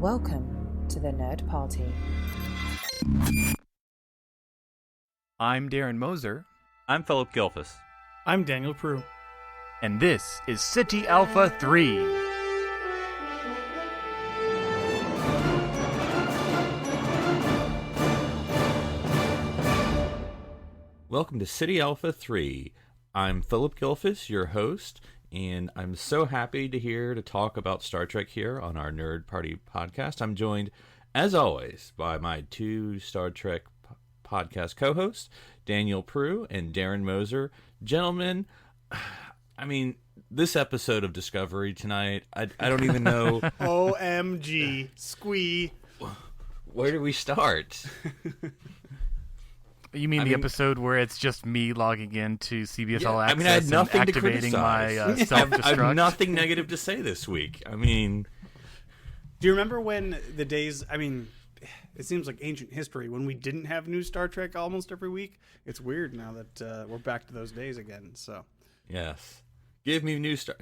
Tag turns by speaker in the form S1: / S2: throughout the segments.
S1: Welcome to the Nerd Party.
S2: I'm Darren Moser.
S3: I'm Philip Gilfus.
S4: I'm Daniel Prue.
S2: And this is City Alpha 3.
S3: Welcome to City Alpha 3. I'm Philip Gilfus, your host, and I'm so happy to talk about Star Trek here on our Nerd Party podcast. I'm joined, as always, by my two Star Trek podcast co-hosts, Daniel Prue and Darren Moser. Gentlemen, I mean, this episode of Discovery tonight, I don't even know.
S4: OMG. Squee.
S3: Where do we start?
S2: You mean the episode where it's just me logging into CBS All Access
S3: I had nothing
S2: and
S3: to
S2: activating
S3: criticize.
S2: my self-destruct?
S3: I have nothing negative to say this week. I mean...
S4: Do you remember when the days, it seems like ancient history, when we didn't have new Star Trek almost every week? It's weird now that we're back to those days again, so...
S3: Yes. Give me new Star...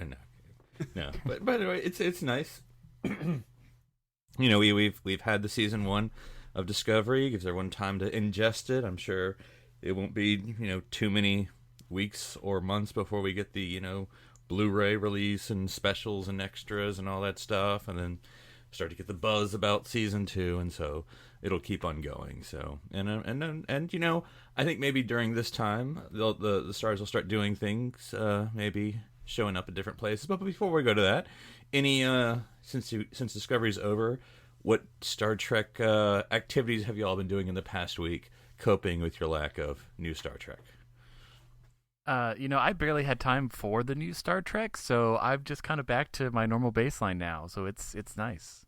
S3: No. But by the way, it's nice. We've had the season 1 of Discovery. Gives everyone time to ingest it. I'm sure it won't be, too many weeks or months before we get the, Blu-ray release and specials and extras and all that stuff, and then start to get the buzz about season 2, and so it'll keep on going. So, and I think maybe during this time, the stars will start doing things, maybe showing up at different places. But before we go to that, since Discovery's over, what Star Trek activities have you all been doing in the past week, coping with your lack of new Star Trek?
S2: I barely had time for the new Star Trek, so I'm just kind of back to my normal baseline now, so it's nice.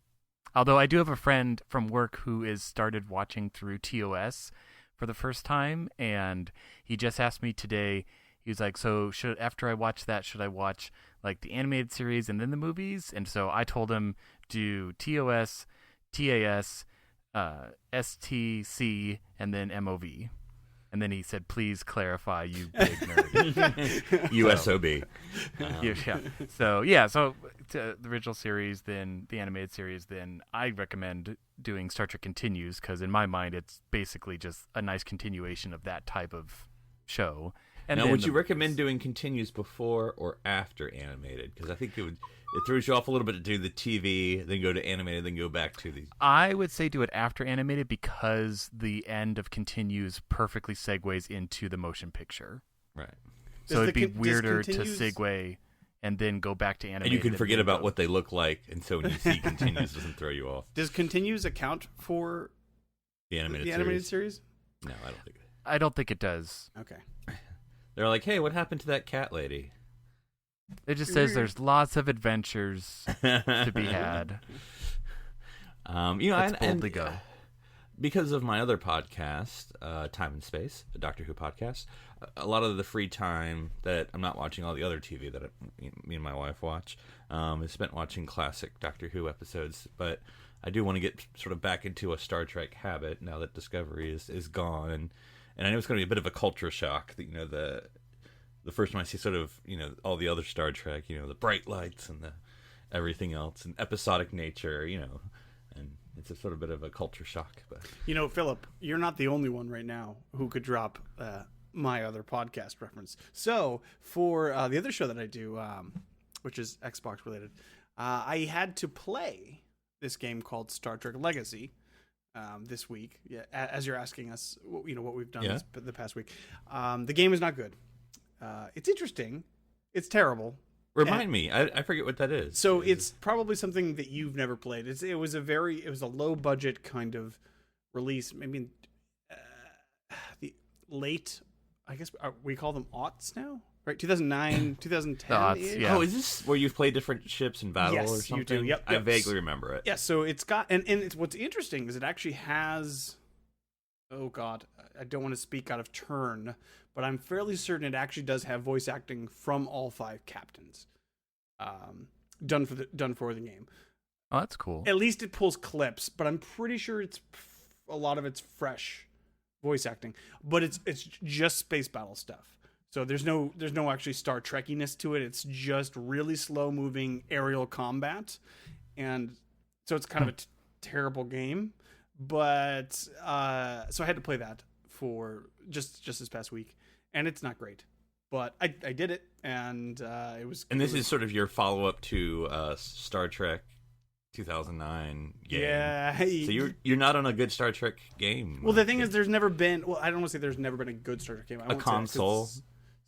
S2: Although I do have a friend from work who is started watching through TOS for the first time, and he just asked me today, he was like, so after I watch that, should I watch like the animated series and then the movies? And so I told him do TOS, TAS, STC, and then MOV. And then he said, please clarify, you big nerd.
S3: USOB.
S2: So to the original series, then the animated series, then I recommend doing Star Trek Continues, because in my mind, it's basically just a nice continuation of that type of show. And
S3: now, would you recommend doing Continues before or after animated? Because I think it throws you off a little bit to do the TV, then go to animated, then go back to the...
S2: I would say do it after animated, because the end of Continues perfectly segues into the motion picture.
S3: Right.
S2: So it'd be weirder to segue and then go back to animated.
S3: And you can forget about what they look like, and so when you see Continues, it doesn't throw you off.
S4: Does Continues account for
S3: the animated
S4: series?
S3: No, I don't think
S2: I don't think it does.
S4: Okay.
S3: They're like, hey, what happened to that cat lady?
S2: It just says there's lots of adventures to be had. Let's boldly go.
S3: Because of my other podcast, Time and Space, a Doctor Who podcast, a lot of the free time that I'm not watching all the other TV that me and my wife watch, is spent watching classic Doctor Who episodes. But I do want to get sort of back into a Star Trek habit now that Discovery is gone. And I know it's going to be a bit of a culture shock that, the first time I see sort of, all the other Star Trek, the bright lights and the everything else and episodic nature, and it's a sort of bit of a culture shock. But
S4: Philip, you're not the only one right now who could drop my other podcast reference. So for the other show that I do, which is Xbox related, I had to play this game called Star Trek Legacy. This week, as you're asking us, what we've done the past week. The game is not good. It's interesting. It's terrible.
S3: Remind me. I forget what that is.
S4: So it's probably something that you've never played. It was a low budget kind of release. Maybe the late, I guess we call them aughts now, right? 2009, 2010.
S2: Aughts, yeah.
S3: Oh, is this where you play different ships in battle or something?
S4: You do. Yep.
S3: I vaguely remember it.
S4: Yeah. So it's got, and it's what's interesting is it actually has. Oh God, I don't want to speak out of turn, but I'm fairly certain it actually does have voice acting from all 5 captains, done for the game.
S2: Oh, that's cool.
S4: At least it pulls clips, but I'm pretty sure a lot of it's fresh voice acting. But it's just space battle stuff. So there's no actually Star Trekkiness to it. It's just really slow moving aerial combat, and so it's kind of terrible game, but so I had to play that for just this past week, and it's not great. But I did it, and it was.
S3: And this is sort of your follow up to Star Trek 2009 game.
S4: Yeah.
S3: So you're not on a good Star Trek game.
S4: Well, the thing is, there's never been. Well, I don't want to say there's never been a good Star Trek game.
S3: A console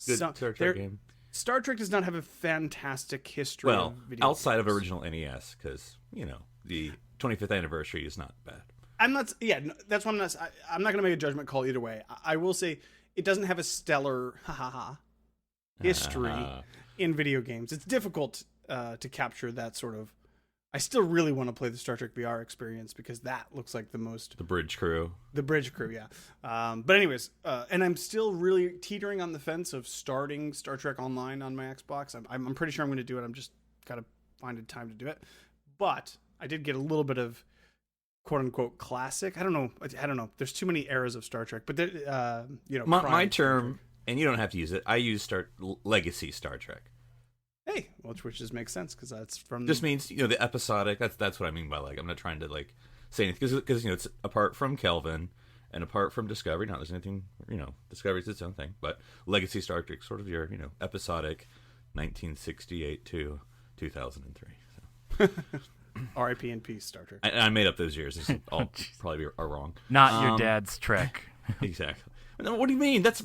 S3: good Star Trek game.
S4: Star Trek does not have a fantastic history.
S3: Well,
S4: of video
S3: outside
S4: games.
S3: of original NES, because the 25th anniversary is not bad.
S4: I'm not. Yeah, that's why I'm not. I'm not going to make a judgment call either way. I will say it doesn't have a stellar history in video games. It's difficult to capture that sort of. I still really want to play the Star Trek VR experience because that looks like the most.
S3: The Bridge Crew.
S4: The Bridge Crew, yeah. But anyways, and I'm still really teetering on the fence of starting Star Trek Online on my Xbox. I'm pretty sure I'm going to do it. I'm just got to find a time to do it. But I did get a little bit of quote unquote classic. I don't know. There's too many eras of Star Trek, but
S3: my term, and you don't have to use it. I use Legacy Star Trek.
S4: Hey, which just makes sense because that's from.
S3: Just means the episodic. That's what I mean by I'm not trying to say anything because it's apart from Kelvin and apart from Discovery. Not there's anything Discovery's its own thing, but Legacy Star Trek sort of your episodic 1968 to 2003. So.
S4: R.I.P. and peace, Star Trek.
S3: I made up those years. This all probably are wrong.
S2: Not your dad's Trek.
S3: Exactly. What do you mean? That's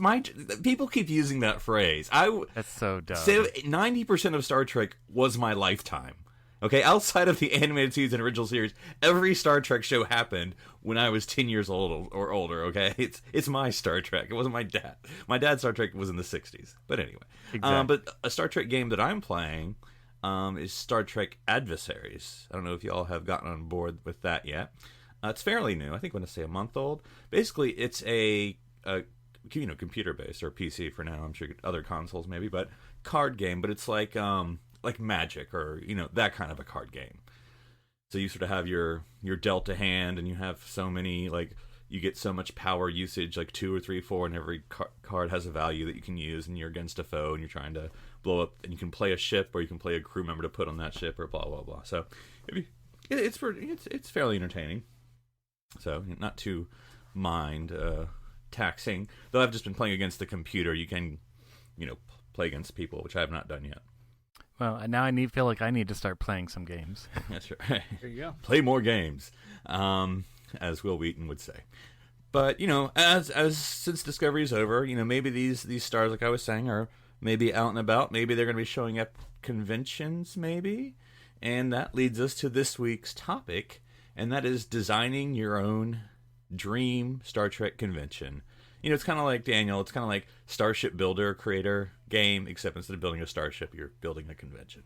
S3: people keep using that phrase.
S2: That's so dumb.
S3: 90% of Star Trek was my lifetime. Okay, outside of the animated series and original series, every Star Trek show happened when I was 10 years old or older. Okay, it's my Star Trek. It wasn't my dad. My dad's Star Trek was in the 60s. But anyway,
S2: exactly.
S3: But a Star Trek game that I'm playing is Star Trek Adversaries. I don't know if y'all have gotten on board with that yet. It's fairly new. I think I'm going to say a month old. Basically, it's a computer based or PC for now. I'm sure other consoles maybe, but card game. But it's like Magic or that kind of a card game. So you sort of have your Delta hand, and you have so many you get so much power usage, 2 or 3, 4, and every card has a value that you can use, and you're against a foe, and you're trying to blow up, and you can play a ship, or you can play a crew member to put on that ship, or blah blah blah. So it's fairly entertaining. So not too mind taxing. Though I've just been playing against the computer. You can play against people, which I have not done yet.
S2: Well, now I feel like I need to start playing some games.
S3: That's right.
S4: There you go.
S3: Play more games, as Will Wheaton would say. But as since Discovery is over, maybe these stars, like I was saying, are maybe out and about. Maybe they're going to be showing up conventions, maybe. And that leads us to this week's topic, and that is designing your own dream Star Trek convention. It's kind of like Daniel. It's kind of like Starship Builder creator game, except instead of building a starship, you're building a convention.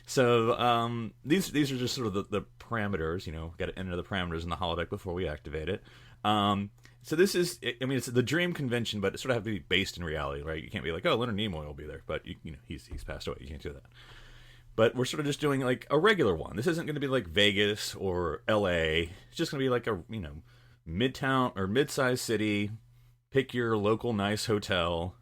S3: So these are just sort of the parameters. Got to enter the parameters in the holodeck before we activate it. So this is, it's the dream convention, but it sort of have to be based in reality, right? You can't be like, oh, Leonard Nimoy will be there, but he's passed away. You can't do that. But we're sort of just doing a regular one. This isn't going to be like Vegas or L.A. It's just going to be like a midtown or mid-sized city. Pick your local nice hotel.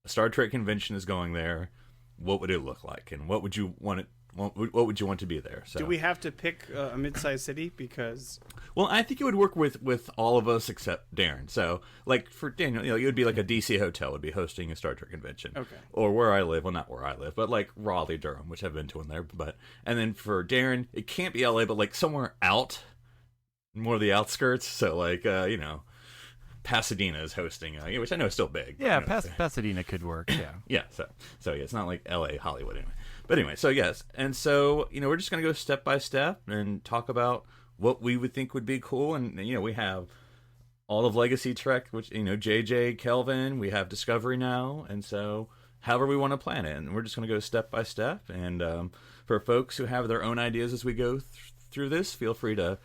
S3: A Star Trek convention is going there. What would it look like, and what would you want it? What would you want to be there? So,
S4: do we have to pick a mid-sized city? Because
S3: I think it would work with all of us except Darren. So, for Daniel, it would be like a DC hotel would be hosting a Star Trek convention.
S4: Okay.
S3: Or where I live, well, not where I live, but Raleigh, Durham, which I've been to in there. And then for Darren, it can't be LA, but somewhere out, more of the outskirts. So Pasadena is hosting, which I know is still big.
S2: Yeah, Pasadena could work. Yeah.
S3: Yeah. So yeah, it's not like L.A., Hollywood anyway. But anyway, so yes, and so we're just gonna go step by step and talk about what we would think would be cool, and we have all of Legacy Trek, which JJ, Kelvin, we have Discovery now, and so however we want to plan it, and we're just gonna go step by step. And for folks who have their own ideas as we go through this, feel free to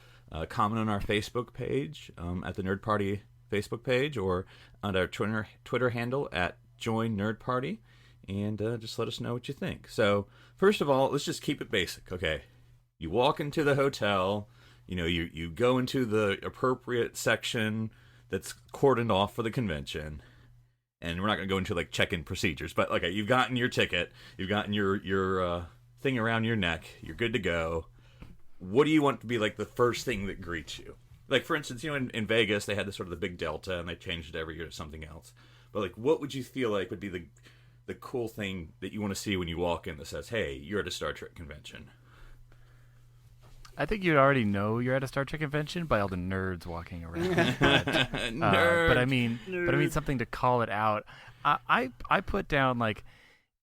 S3: comment on our Facebook page at the Nerd Party Facebook page, or on our Twitter handle at Join Nerd Party, and just let us know what you think. So first of all, let's just keep it basic, okay? You walk into the hotel, you go into the appropriate section that's cordoned off for the convention, and we're not going to go into check-in procedures, but okay, you've gotten your ticket, you've gotten your thing around your neck, you're good to go. what do you want to be like the first thing that greets you? Like, for instance, in Vegas, they had this sort of the big Delta, and they changed it every year to something else. But, like, what would you feel like would be the cool thing that you want to see when you walk in that says, hey, you're at a Star Trek convention?
S2: I think you already know you're at a Star Trek convention by all the nerds walking around. But I mean something to call it out. I put down, like,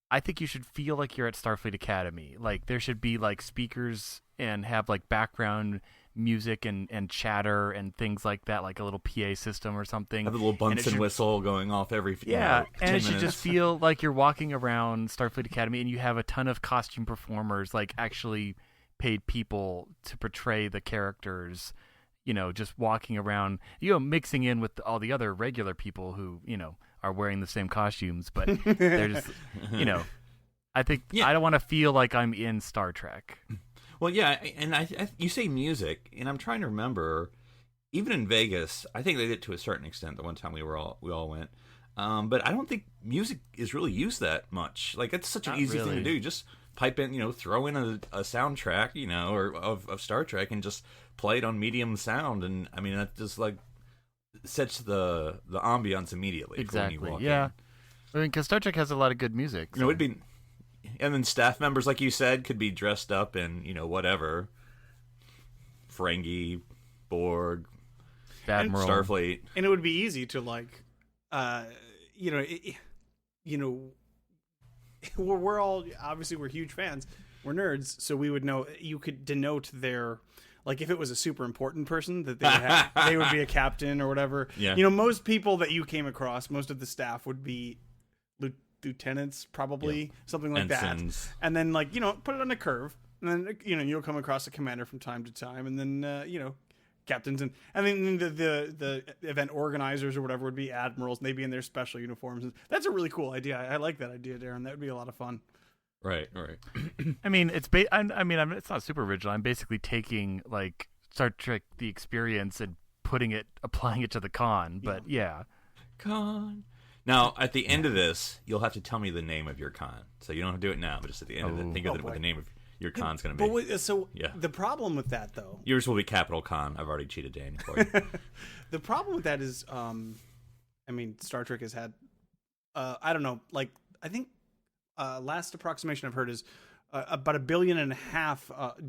S2: I think you should feel like you're at Starfleet Academy. Like, there should be, like, speakers and have, like, background music and chatter and things like that, like a little PA system or something.
S3: Have a little Bunsen whistle going off every 10
S2: and it
S3: minutes.
S2: should just feel like you're walking around Starfleet Academy and you have a ton of costume performers, like actually paid people to portray the characters, just walking around, mixing in with all the other regular people who, are wearing the same costumes, but they're just, I think I don't want to feel like I'm in Star Trek.
S3: Well, yeah, and you say music, and I'm trying to remember, even in Vegas, I think they did to a certain extent the one time we all went, but I don't think music is really used that much. Like, it's such an easy thing to do. Just pipe in, throw in a soundtrack, or of Star Trek, and just play it on medium sound, and I mean that just like sets the ambiance immediately.
S2: Exactly.
S3: When you walk
S2: yeah.
S3: in.
S2: I mean, because Star Trek has a lot of good music. So.
S3: It'd be. And then staff members, like you said, could be dressed up in, whatever. Ferengi, Borg,
S2: Admiral,
S3: Starfleet.
S4: And it would be easy to, like, we're all, obviously we're huge fans. We're nerds, so we would know, you could denote their, like, if it was a super important person, that they would be a captain or whatever.
S3: Yeah.
S4: Most people that you came across, most of the staff would be lieutenants, probably, something like
S3: Ensigns.
S4: that. And then, like, put it on a curve, and then you'll come across a commander from time to time, and then captains, and then the event organizers or whatever would be admirals, and they'd be in their special uniforms. And that's a really cool idea. I like that idea, Darren. That would be a lot of fun.
S3: Right.
S2: I mean, it's it's not super original. I'm basically taking, like, Star Trek the experience and applying it to the con. But yeah.
S3: Con. Now, at the end of this, you'll have to tell me the name of your con. So you don't have to do it now, but just at the end of it, think of what the name of your con's going to be.
S4: But the problem with that, though...
S3: Yours will be Capital Con. I've already cheated Daniel for you.
S4: The problem with that is, Star Trek has had, I don't know, like, I think last approximation I've heard is about 1.5 billion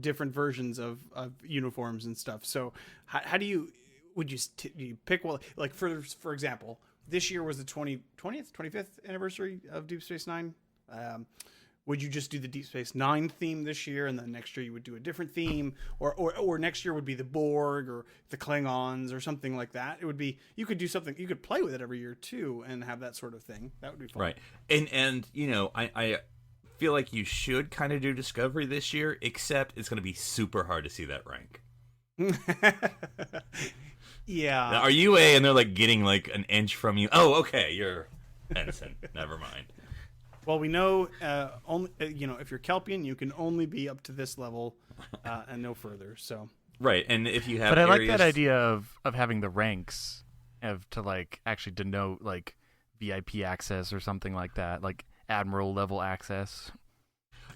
S4: different versions of uniforms and stuff. So how do you... Would you pick, well, like, for example... This year was the 25th anniversary of Deep Space Nine. Would you just do the Deep Space Nine theme this year, and then next year you would do a different theme, or next year would be the Borg or the Klingons or something like that? It would be, you could do something, you could play with it every year too, and have that sort of thing. That would be fun.
S3: Right, and I feel like you should kind of do Discovery this year, except it's going to be super hard to see that rank.
S4: Yeah.
S3: Now, are you and they're like getting like an inch from you? Oh, okay, you're Ensign. Never mind.
S4: Well, we know only if you're Kelpian, you can only be up to this level and no further. So
S3: right, and if you have,
S2: but I like that idea of having the ranks to like actually denote like VIP access or something like that, like Admiral level access.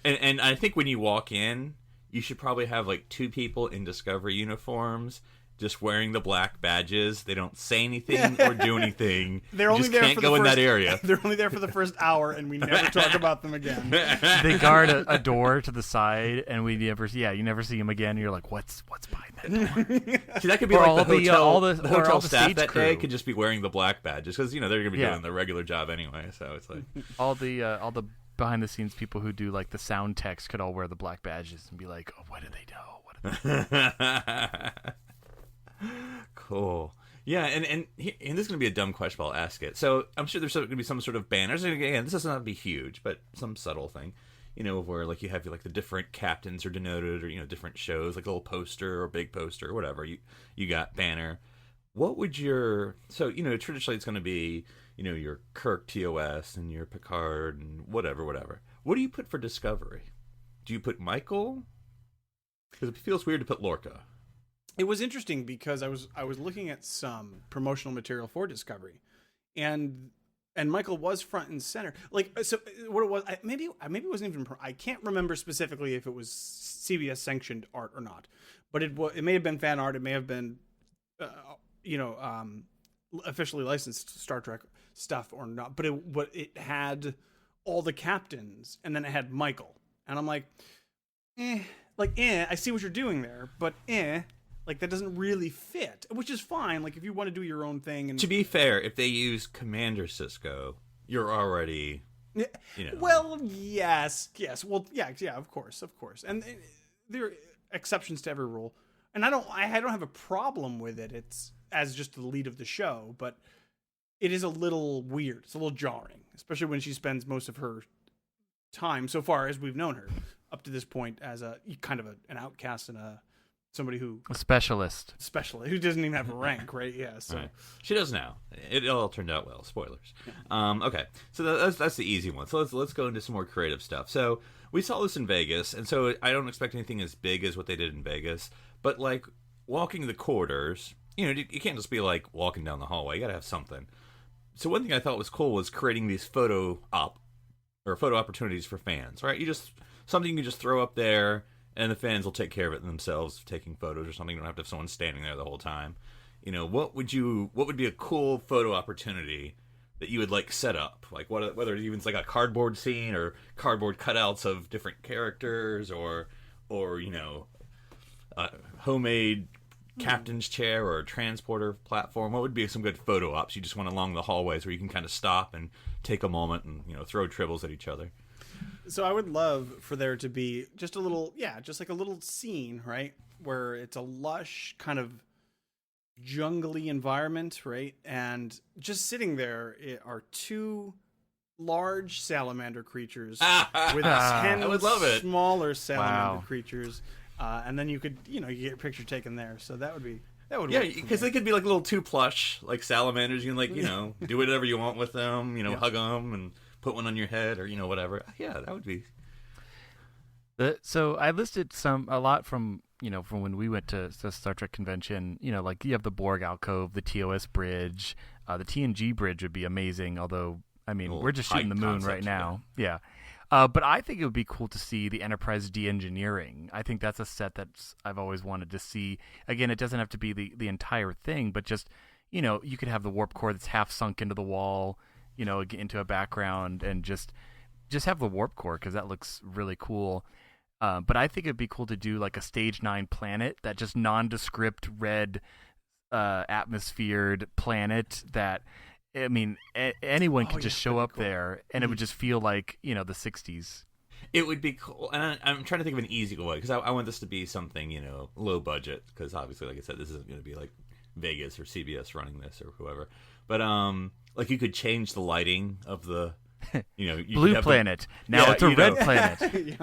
S3: And I think when you walk in, you should probably have like 2 people in Discovery uniforms. Just wearing the black badges. They don't say anything or do anything.
S4: They're only
S3: just
S4: there
S3: can't
S4: for
S3: go
S4: the
S3: in
S4: first,
S3: that area.
S4: They're only there for the first hour, and we never talk about them again.
S2: They guard a door to the side, and you never see them again. And you're like, what's behind that door?
S3: See, that could be
S2: or
S3: like the hotel,
S2: the
S3: hotel
S2: the
S3: staff
S2: stage
S3: that
S2: crew.
S3: day could just be wearing the black badges because they're going to be doing their regular job anyway. So it's like
S2: all the behind the scenes people who do like the sound techs could all wear the black badges and be like, oh, what do they know?
S3: Cool. Yeah, and this is going to be a dumb question, but I'll ask it. So I'm sure there's going to be some sort of banners. Again, this doesn't have to be huge, but some subtle thing, where like you have like the different captains are denoted, or different shows, like a little poster or big poster or whatever. You got banner. What would traditionally it's going to be, your Kirk TOS and your Picard and whatever. What do you put for Discovery? Do you put Michael? Because it feels weird to put Lorca.
S4: It was interesting because I was looking at some promotional material for Discovery, and Michael was front and center. Like, so what it was, maybe it wasn't even. I can't remember specifically if it was CBS sanctioned art or not. But it may have been fan art. It may have been, officially licensed Star Trek stuff or not. But it had all the captains, and then it had Michael, and I'm like, I see what you're doing there, but like that doesn't really fit, which is fine. Like if you want to do your own thing. And
S3: to be fair, if they use Commander Cisco, you're already,
S4: Well, yes. Well, yeah, of course, and there are exceptions to every rule, and I don't have a problem with it. It's as just the lead of the show, but it is a little weird. It's a little jarring, especially when she spends most of her time so far as we've known her up to this point as a kind of an outcast and somebody who
S2: a specialist
S4: who doesn't even have a rank, right? Yeah, so
S3: right. She does now. It all turned out well. Spoilers. Okay, so that's the easy one. So let's go into some more creative stuff. So we saw this in Vegas, and so I don't expect anything as big as what they did in Vegas. But like walking the corridors, you can't just be like walking down the hallway. You got to have something. So one thing I thought was cool was creating these photo opportunities for fans, right? Something you can just throw up there, and the fans will take care of it themselves, taking photos or something. You don't have to have someone standing there the whole time. What would be a cool photo opportunity that you would like set up? Like whether it's even like a cardboard scene or cardboard cutouts of different characters or a homemade captain's chair or a transporter platform. What would be some good photo ops you just want along the hallways where you can kind of stop and take a moment and throw tribbles at each other?
S4: So I would love for there to be just a little, just like a little scene, right, where it's a lush kind of jungly environment, right, and just sitting there are two large salamander creatures with 10
S3: I would love it.
S4: smaller salamander creatures. And then you could, you get a picture taken there. So that would work. Yeah,
S3: because they could be like little too plush, like salamanders. You can do whatever you want with them. Hug them and put one on your head or whatever. Yeah, that would be.
S2: So I listed a lot from when we went to the Star Trek convention. Like you have the Borg alcove, the TOS bridge, the TNG bridge would be amazing. Although we're just shooting the moon right now. Yeah. But I think it would be cool to see the Enterprise de-engineering. I think that's a set that I've always wanted to see. Again, it doesn't have to be the entire thing, but just, you could have the warp core that's half sunk into the wall, into a background, and just have the warp core because that looks really cool. But I think it'd be cool to do like a Stage 9 planet, that just nondescript red atmosphered planet that... anyone could just show up there, and it would just feel like, the 60s.
S3: It would be cool. And I'm trying to think of an easy way, because I want this to be something, low budget, because obviously, like I said, this isn't going to be like Vegas or CBS running this or whoever. But, like, you could change the lighting of the...
S2: blue planet. Now it's a red planet.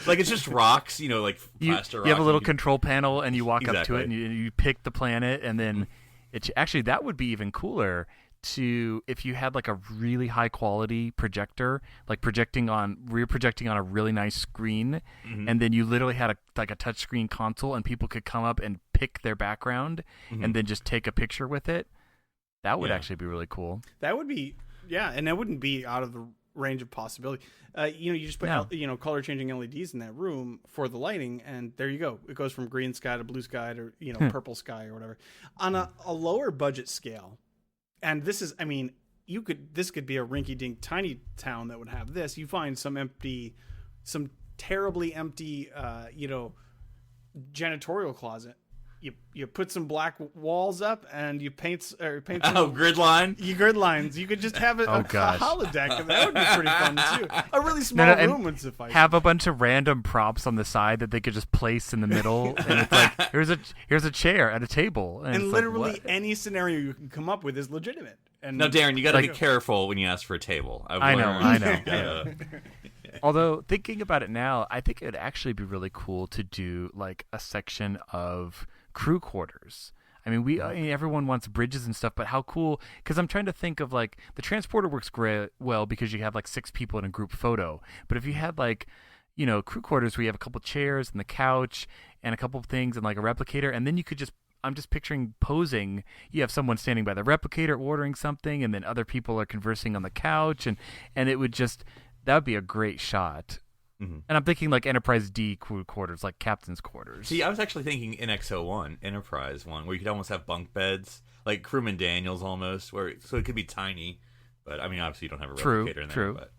S3: Like it's just rocks, like plaster rocks.
S2: You have a little control panel, and you walk up to it, and you pick the planet, and then actually that would be even cooler. If you had like a really high quality projector, like projecting on a really nice screen, and then you literally had a touch screen console, and people could come up and pick their background, and then just take a picture with it. That would actually be really cool.
S4: That would be, and that wouldn't be out of the range of possibility. You just put color changing LEDs in that room for the lighting, and there you go. It goes from green sky to blue sky to purple sky or whatever on a lower budget scale. And this is, this could be a rinky-dink tiny town that would have this. You find some terribly empty, janitorial closet. You put some black walls up, and you paint some
S3: grid line.
S4: Grid lines. You could just have a holodeck, and that would be pretty fun too. A really small room would suffice.
S2: Have a bunch of random props on the side that they could just place in the middle, and it's like here's a chair and a table, and
S4: literally any scenario you can come up with is legitimate. And
S3: now, Darren, you got to be careful when you ask for a table.
S2: I know. Although thinking about it now, I think it'd actually be really cool to do like a section of crew quarters. Everyone wants bridges and stuff, but how cool? Because I'm trying to think of like the transporter works great well because you have like 6 people in a group photo. But if you had like crew quarters where you have a couple chairs and the couch and a couple of things and like a replicator, and then you could I'm just picturing posing. You have someone standing by the replicator ordering something, and then other people are conversing on the couch, and it would that would be a great shot. And I'm thinking like Enterprise D quarters, like Captain's quarters.
S3: See, I was actually thinking NX-01, Enterprise one, where you could almost have bunk beds, like Crewman Daniels almost, so it could be tiny. But, I mean, obviously you don't have a replicator in there.
S2: True.
S3: But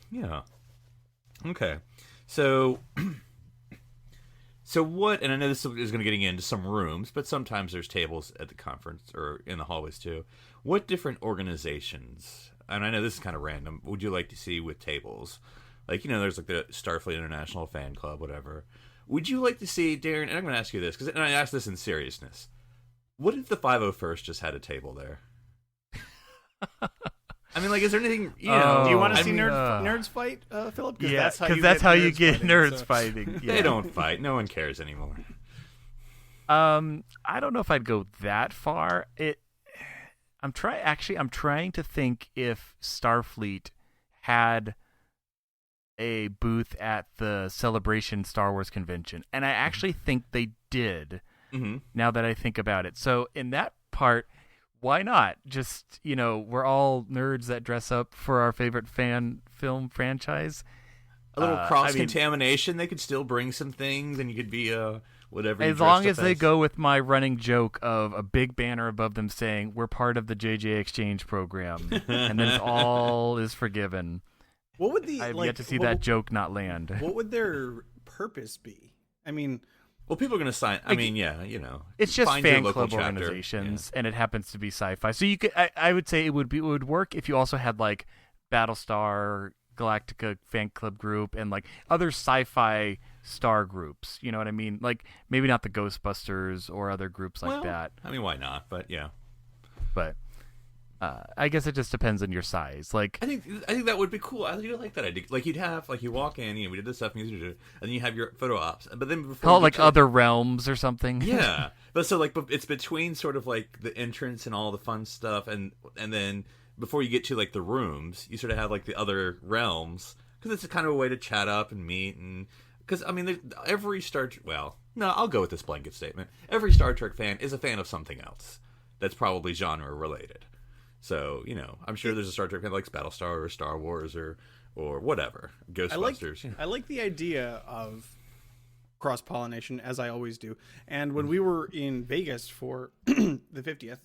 S3: yeah. Okay. So what, and I know this is going to get into some rooms, but sometimes there's tables at the conference or in the hallways too. What different organizations, and I know this is kind of random, would you like to see with tables? Like, there's like the Starfleet International Fan Club, whatever. Would you like to see, Darren, and I'm going to ask you this, and I ask this in seriousness, what if the 501st just had a table there? I mean, like, is there anything,
S4: do you want to see nerds fight, Philip?
S2: Yeah, because that's how you get nerds fighting. Yeah.
S3: They don't fight. No one cares anymore.
S2: I don't know if I'd go that far. I'm trying to think if Starfleet had a booth at the Celebration Star Wars convention, and I actually think they did. Now that I think about it, so in that part, why not? Just, we're all nerds that dress up for our favorite fan film franchise.
S3: A little cross-contamination. They could still bring some things, and you could be whatever.
S2: As long as they go with my running joke of a big banner above them saying, we're part of the JJ Exchange program, and then all is forgiven.
S4: What would
S2: I've yet to see that joke not land.
S4: What would their purpose be? I mean...
S3: Well, people are going to sign. I mean,
S2: it's just fan club
S3: chapter.
S2: organizations, and it happens to be sci-fi. So you could, I would say, it would work if you also had like Battlestar Galactica fan club group and like other sci-fi star groups. You know what I mean? Like maybe not the Ghostbusters or other groups like that.
S3: I mean, why not? But yeah.
S2: But I guess it just depends on your size. Like
S3: I think that would be cool. I do like that idea. Like you'd have you walk in, we did this stuff, and then you have your photo ops. But then before
S2: call it like Other Realms or something.
S3: Yeah, but it's between sort of like the entrance and all the fun stuff, and then before you get to like the rooms, you sort of have like the Other Realms because it's a kind of a way to chat up and meet and because I mean every I'll go with this blanket statement. Every Star Trek fan is a fan of something else that's probably genre related. So, I'm sure there's a Star Trek fan that likes Battlestar or Star Wars or whatever. Ghostbusters.
S4: I like the idea of cross-pollination, as I always do. And when we were in Vegas for the 50th,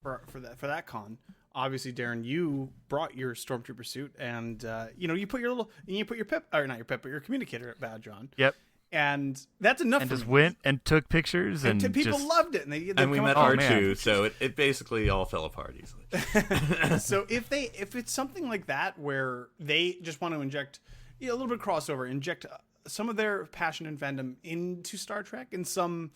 S4: for that con, obviously, Darren, you brought your Stormtrooper suit and, you put your your communicator badge on.
S2: Yep.
S4: And that's enough.
S2: And
S4: for
S2: just
S4: me.
S2: Went and took pictures, and
S4: people loved it.
S3: And we met R2, so it basically all fell apart easily.
S4: So if it's something like that where they just want to inject a little bit of crossover, inject some of their passion and fandom into Star Trek in some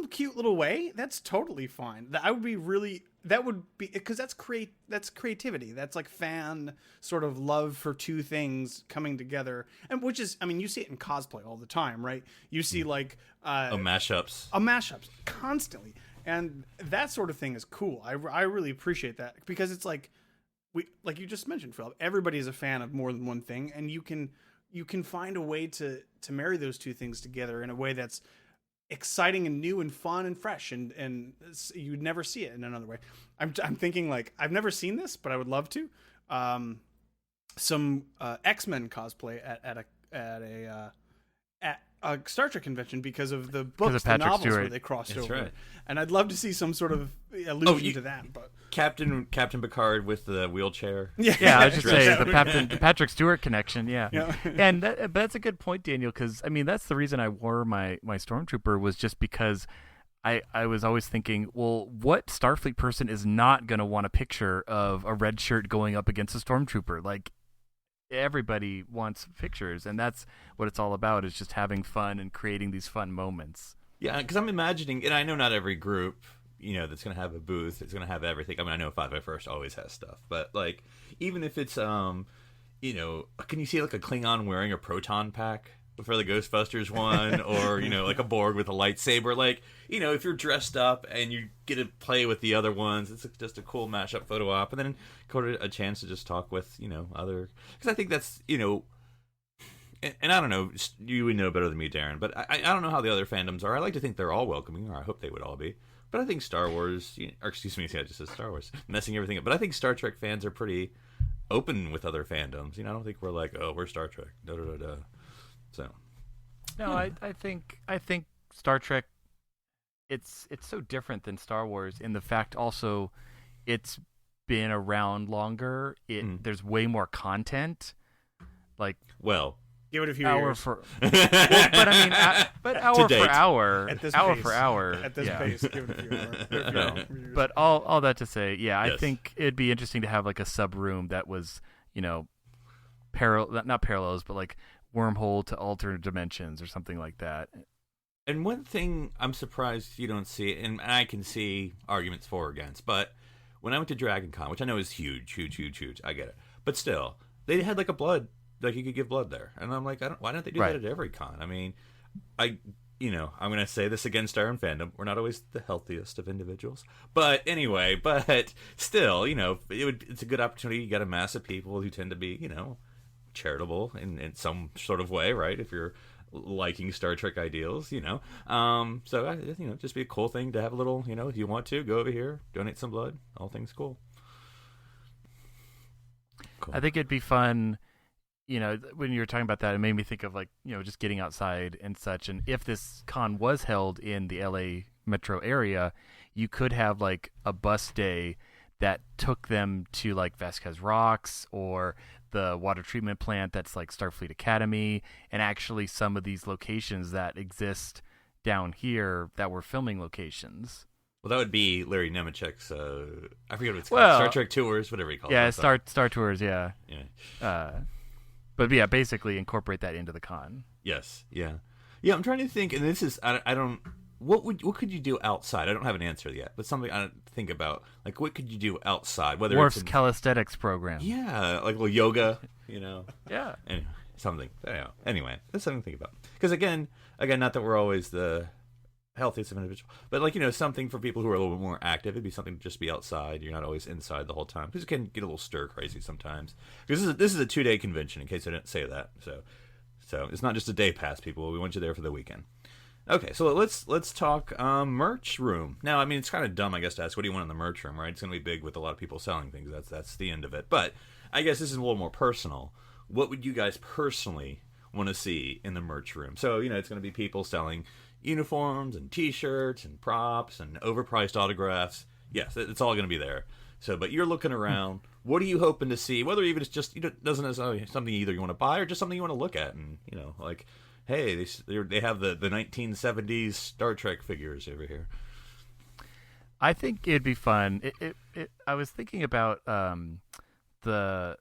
S4: cute little way, that's totally fine. That would be because that's creativity. That's like fan sort of love for two things coming together, and which is, I mean, you see it in cosplay all the time, right? You see like
S3: mashups
S4: constantly, and that sort of thing is cool. I really appreciate that because it's like like you just mentioned, Phil. Everybody is a fan of more than one thing, and you can find a way to marry those two things together in a way that's exciting and new and fun and fresh, and you'd never see it in another way. I'm thinking like I've never seen this, but I would love to. Some X-Men cosplay at a Star Trek convention because of the books, the novels
S2: Stewart.
S4: where they crossed
S3: That's
S4: over,
S3: right.
S4: And I'd love to see some sort of allusion to that. But
S3: Captain Picard with the wheelchair.
S2: Yeah, I was just saying the Patrick Stewart connection. Yeah. And but that's a good point, Daniel, because I mean that's the reason I wore my Stormtrooper was just because I was always thinking, well, what Starfleet person is not going to want a picture of a red shirt going up against a Stormtrooper? Like everybody wants pictures, and that's what it's all about, is just having fun and creating these fun moments.
S3: Yeah, because I'm imagining, and I know not every group that's going to have a booth, it's going to have everything. I mean, I know 501st always has stuff, but like even if it's can you see like a Klingon wearing a proton pack for the Ghostbusters one, or like a Borg with a lightsaber? Like if you're dressed up and you get to play with the other ones, it's just a cool mashup photo op, and then a chance to just talk with other, because I think that's and I don't know, you would know better than me, Darren, but I don't know how the other fandoms are. I like to think they're all welcoming, or I hope they would all be. But I think Star Wars, or excuse me, I just said Star Wars, messing everything up. But I think Star Trek fans are pretty open with other fandoms. I don't think we're like, oh, we're Star Trek. Da da da da. So.
S2: No, I think Star Trek. It's so different than Star Wars in the fact also, it's been around longer. There's way more content. Like,
S3: well,
S4: give it a few
S2: hour
S4: years.
S2: for, well, but I mean, but hour for hour,
S4: at this
S2: hour
S4: pace,
S2: for hour,
S4: at this
S2: yeah.
S4: pace, give it a few years.
S2: But all that to say, yeah, I
S3: Yes.
S2: think it'd be interesting to have like a sub room that was, not parallels, but like wormhole to alternate dimensions or something like that.
S3: And one thing I'm surprised you don't see, and I can see arguments for or against, but when I went to Dragon Con, which I know is huge, I get it, but still, they had like a blood, like you could give blood there, and I'm like, why don't they do that at every con? I mean, I'm going to say this against our own fandom. We're not always the healthiest of individuals, but anyway, but still, it's a good opportunity. You got a mass of people who tend to be, charitable in some sort of way, right? If you're liking Star Trek ideals, so just be a cool thing to have a little, if you want to go over here, donate some blood, all things cool.
S2: I think it'd be fun, when you were talking about that, it made me think of like, just getting outside and such. And if this con was held in the LA metro area, you could have like a bus day that took them to like Vasquez Rocks or the water treatment plant that's like Starfleet Academy, and actually some of these locations that exist down here that were filming locations.
S3: Well, that would be Larry Nemechek's, I forget what it's called, Star Trek Tours, whatever you call it.
S2: Yeah, Star Tours, yeah.
S3: Yeah.
S2: But yeah, basically incorporate that into the con.
S3: Yes, yeah. Yeah, I'm trying to think, and this is, I don't, what could you do outside? I don't have an answer yet, but something I don't think about, like what could you do outside? Whether
S2: Worf's
S3: it's
S2: calisthenics program.
S3: Yeah, like a little yoga,
S2: Yeah.
S3: Anyway, something. Anyway, that's something to think about. Because again, not that we're always the healthiest of individuals, but like something for people who are a little bit more active. It'd be something to just be outside. You're not always inside the whole time, because it can get a little stir crazy sometimes. Because this is a 2-day convention, in case I didn't say that. So it's not just a day pass, people. We want you there for the weekend. Okay, so let's talk merch room. Now, I mean, it's kind of dumb, I guess, to ask what do you want in the merch room, right? It's going to be big with a lot of people selling things. That's the end of it. But I guess this is a little more personal. What would you guys personally want to see in the merch room? So, it's going to be people selling uniforms and T-shirts and props and overpriced autographs. Yes, it's all going to be there. So, but you're looking around. What are you hoping to see? Whether even it's just doesn't necessarily something either you want to buy or just something you want to look at, and like, hey, they have the 1970s Star Trek figures over here.
S2: I think it'd be fun. I was thinking about the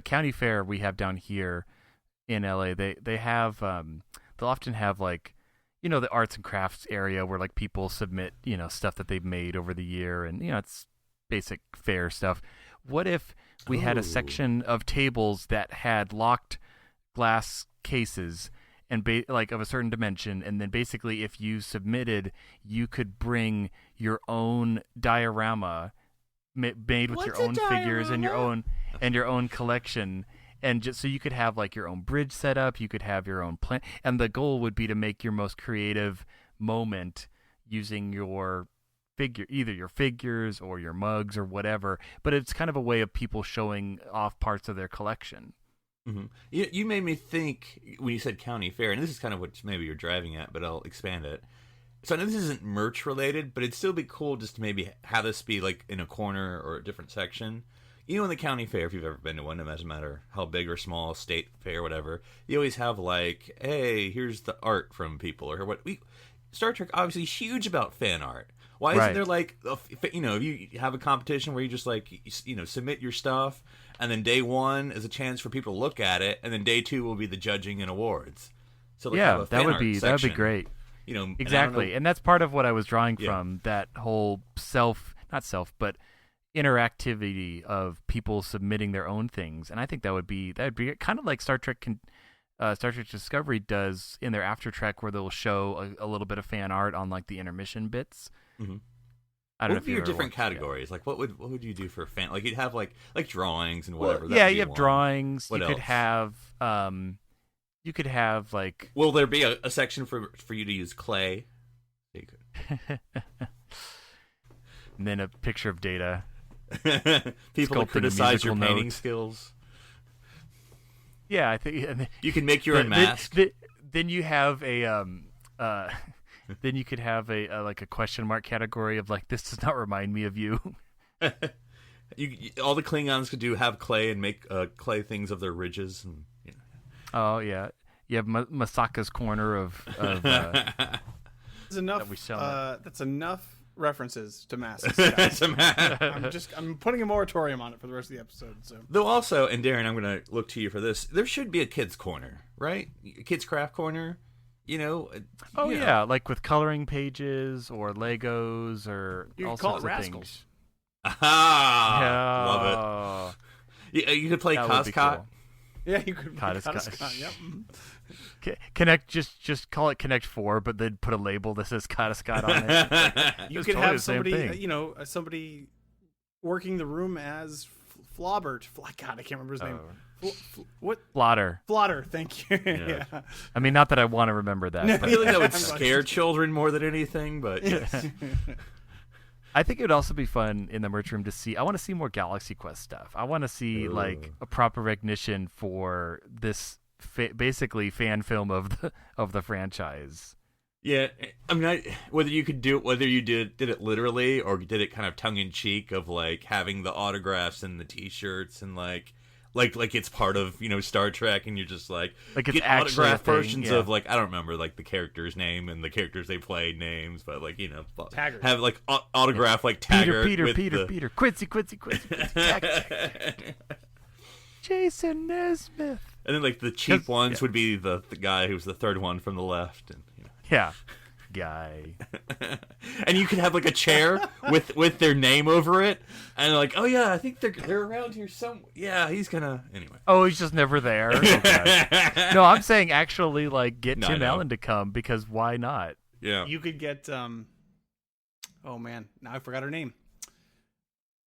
S2: county fair we have down here in LA. They have they'll often have like the arts and crafts area where like people submit stuff that they've made over the year, and it's basic fair stuff. What if we had a section of tables that had locked glass cases and like of a certain dimension, and then basically if you submitted, you could bring your own diorama made with your own figures and your own collection, and just so you could have like your own bridge set up, you could have your own plan, and the goal would be to make your most creative moment using your figure, either your figures or your mugs or whatever, but it's kind of a way of people showing off parts of their collection.
S3: Mm-hmm. You made me think when you said county fair, and this is kind of what maybe you're driving at, but I'll expand it. So I know this isn't merch related, but it'd still be cool just to maybe have this be like in a corner or a different section. In the county fair, if you've ever been to one, it doesn't matter how big or small, state fair, whatever, you always have like, hey, here's the art from people, or what. Star Trek obviously huge about fan art. Why isn't there like, if you have a competition where you just like, submit your stuff, and then day one is a chance for people to look at it, and then day two will be the judging and awards. So like,
S2: yeah, that would be great. Exactly, and that's part of what I was drawing from, that whole but interactivity of people submitting their own things, and I think that would be kind of like Star Trek Discovery does in their After Trek, where they'll show a little bit of fan art on like the intermission bits.
S3: Mm-hmm.
S2: I don't know
S3: what would be your different categories? Like, what would you do for fan? Like, you'd have like drawings and whatever.
S2: Well, yeah, you have
S3: one.
S2: drawings.
S3: What
S2: you
S3: else?
S2: Could have like.
S3: Will there be a section for you to use clay?
S2: And then a picture of Data.
S3: People to
S2: Sculpting a
S3: criticize your
S2: musical
S3: painting
S2: note.
S3: skills.
S2: Yeah, I think.
S3: You can make your own mask.
S2: Then you have a then you could have a like a question mark category of like, this does not remind me of you.
S3: All the Klingons could do have clay and make clay things of their ridges, and you know.
S2: Oh yeah, you have Masaka's corner of
S4: That's enough.
S2: That we sell
S4: That's enough references to masks. guys.
S3: Though
S4: I'm putting a moratorium on it for the rest of the episode. So
S3: also, and Darren, I'm going to look to you for this. There should be a kids corner, right? A kids craft corner. You know.
S2: oh
S3: you know.
S2: yeah, like with coloring pages or Legos or
S4: you
S2: all
S4: could call
S2: sorts
S4: it
S2: of
S4: Rascals.
S2: things.
S3: Ah, love
S2: Yeah.
S3: it. You could play
S2: That would be
S3: Coscot.
S2: cool.
S4: Yeah, you could.
S2: Cottascot.
S4: Yep.
S2: Connect, just call it Connect 4, but then put a label that says Cottascot on it.
S4: You
S2: It's
S4: could
S2: totally
S4: have
S2: the same
S4: somebody,
S2: thing.
S4: somebody working the room as Flaubert. God, I can't remember his name. What?
S2: Blotter.
S4: Flotter. Thank you.
S3: Yeah.
S4: Yeah.
S2: I mean, not that I want to remember that.
S3: I
S2: But
S3: feel like that would
S4: I'm glad
S3: scare
S4: you-
S3: children more than anything, but yes.
S2: I think it would also be fun in the merch room to see. I want to see more Galaxy Quest stuff. I want to see like a proper recognition for this basically fan film of the franchise.
S3: Yeah, I mean, whether you did it literally or did it kind of tongue in cheek of like having the autographs and the T-shirts and like it's part of Star Trek, and you're just like
S2: Like it's
S3: get
S2: actually a
S3: autograph
S2: thing,
S3: versions
S2: yeah.
S3: of like I don't remember like the character's name and the characters they played names, but like
S4: Taggart.
S3: have like autograph like Taggart
S2: Peter,
S3: with
S2: Peter,
S3: the...
S2: Peter, Quincy, Taggart. Jason Nesmith.
S3: And then like the cheap
S2: 'Cause-
S3: ones
S2: yeah.
S3: would be the guy who's the third one from the left, and
S2: Yeah, guy.
S3: and you could have like a chair with their name over it, and like, oh yeah, I think they're around here some. Yeah, he's gonna anyway.
S2: Oh, he's just never there. Okay. No, I'm saying actually like get
S3: No, I
S2: Tim
S3: know.
S2: Allen to come, because why not?
S3: Yeah,
S4: You could get. Oh man, now I forgot her name.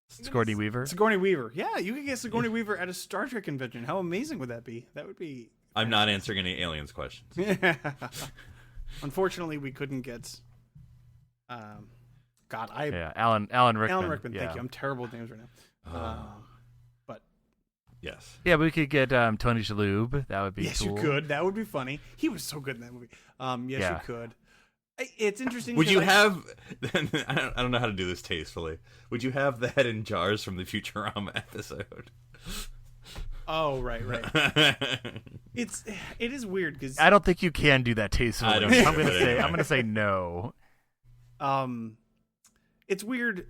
S2: Sigourney Weaver.
S4: Sigourney Weaver. Yeah, you could get Sigourney Weaver at a Star Trek convention. How amazing would that be? That would be.
S3: I'm not answering any aliens questions.
S4: Unfortunately, we couldn't get. God,
S2: Yeah, Alan Rickman.
S4: Alan Rickman.
S2: Yeah.
S4: Thank you. I'm terrible with names right now. But
S3: Yes.
S2: Yeah, we could get Tony Shalhoub. That would be
S4: yes,
S2: cool.
S4: you could. That would be funny. He was so good in that movie. Yes,
S2: Yeah.
S4: you could. It's interesting.
S3: Would you
S4: 'cause
S3: have? I don't know how to do this tastefully. Would you have that in jars from the Futurama episode?
S4: Oh, right. It is weird because
S2: I don't think you can do that tastefully.
S3: I don't
S2: I'm
S3: either,
S2: gonna
S3: but
S2: say
S3: anyway.
S2: I'm gonna say no.
S4: It's weird.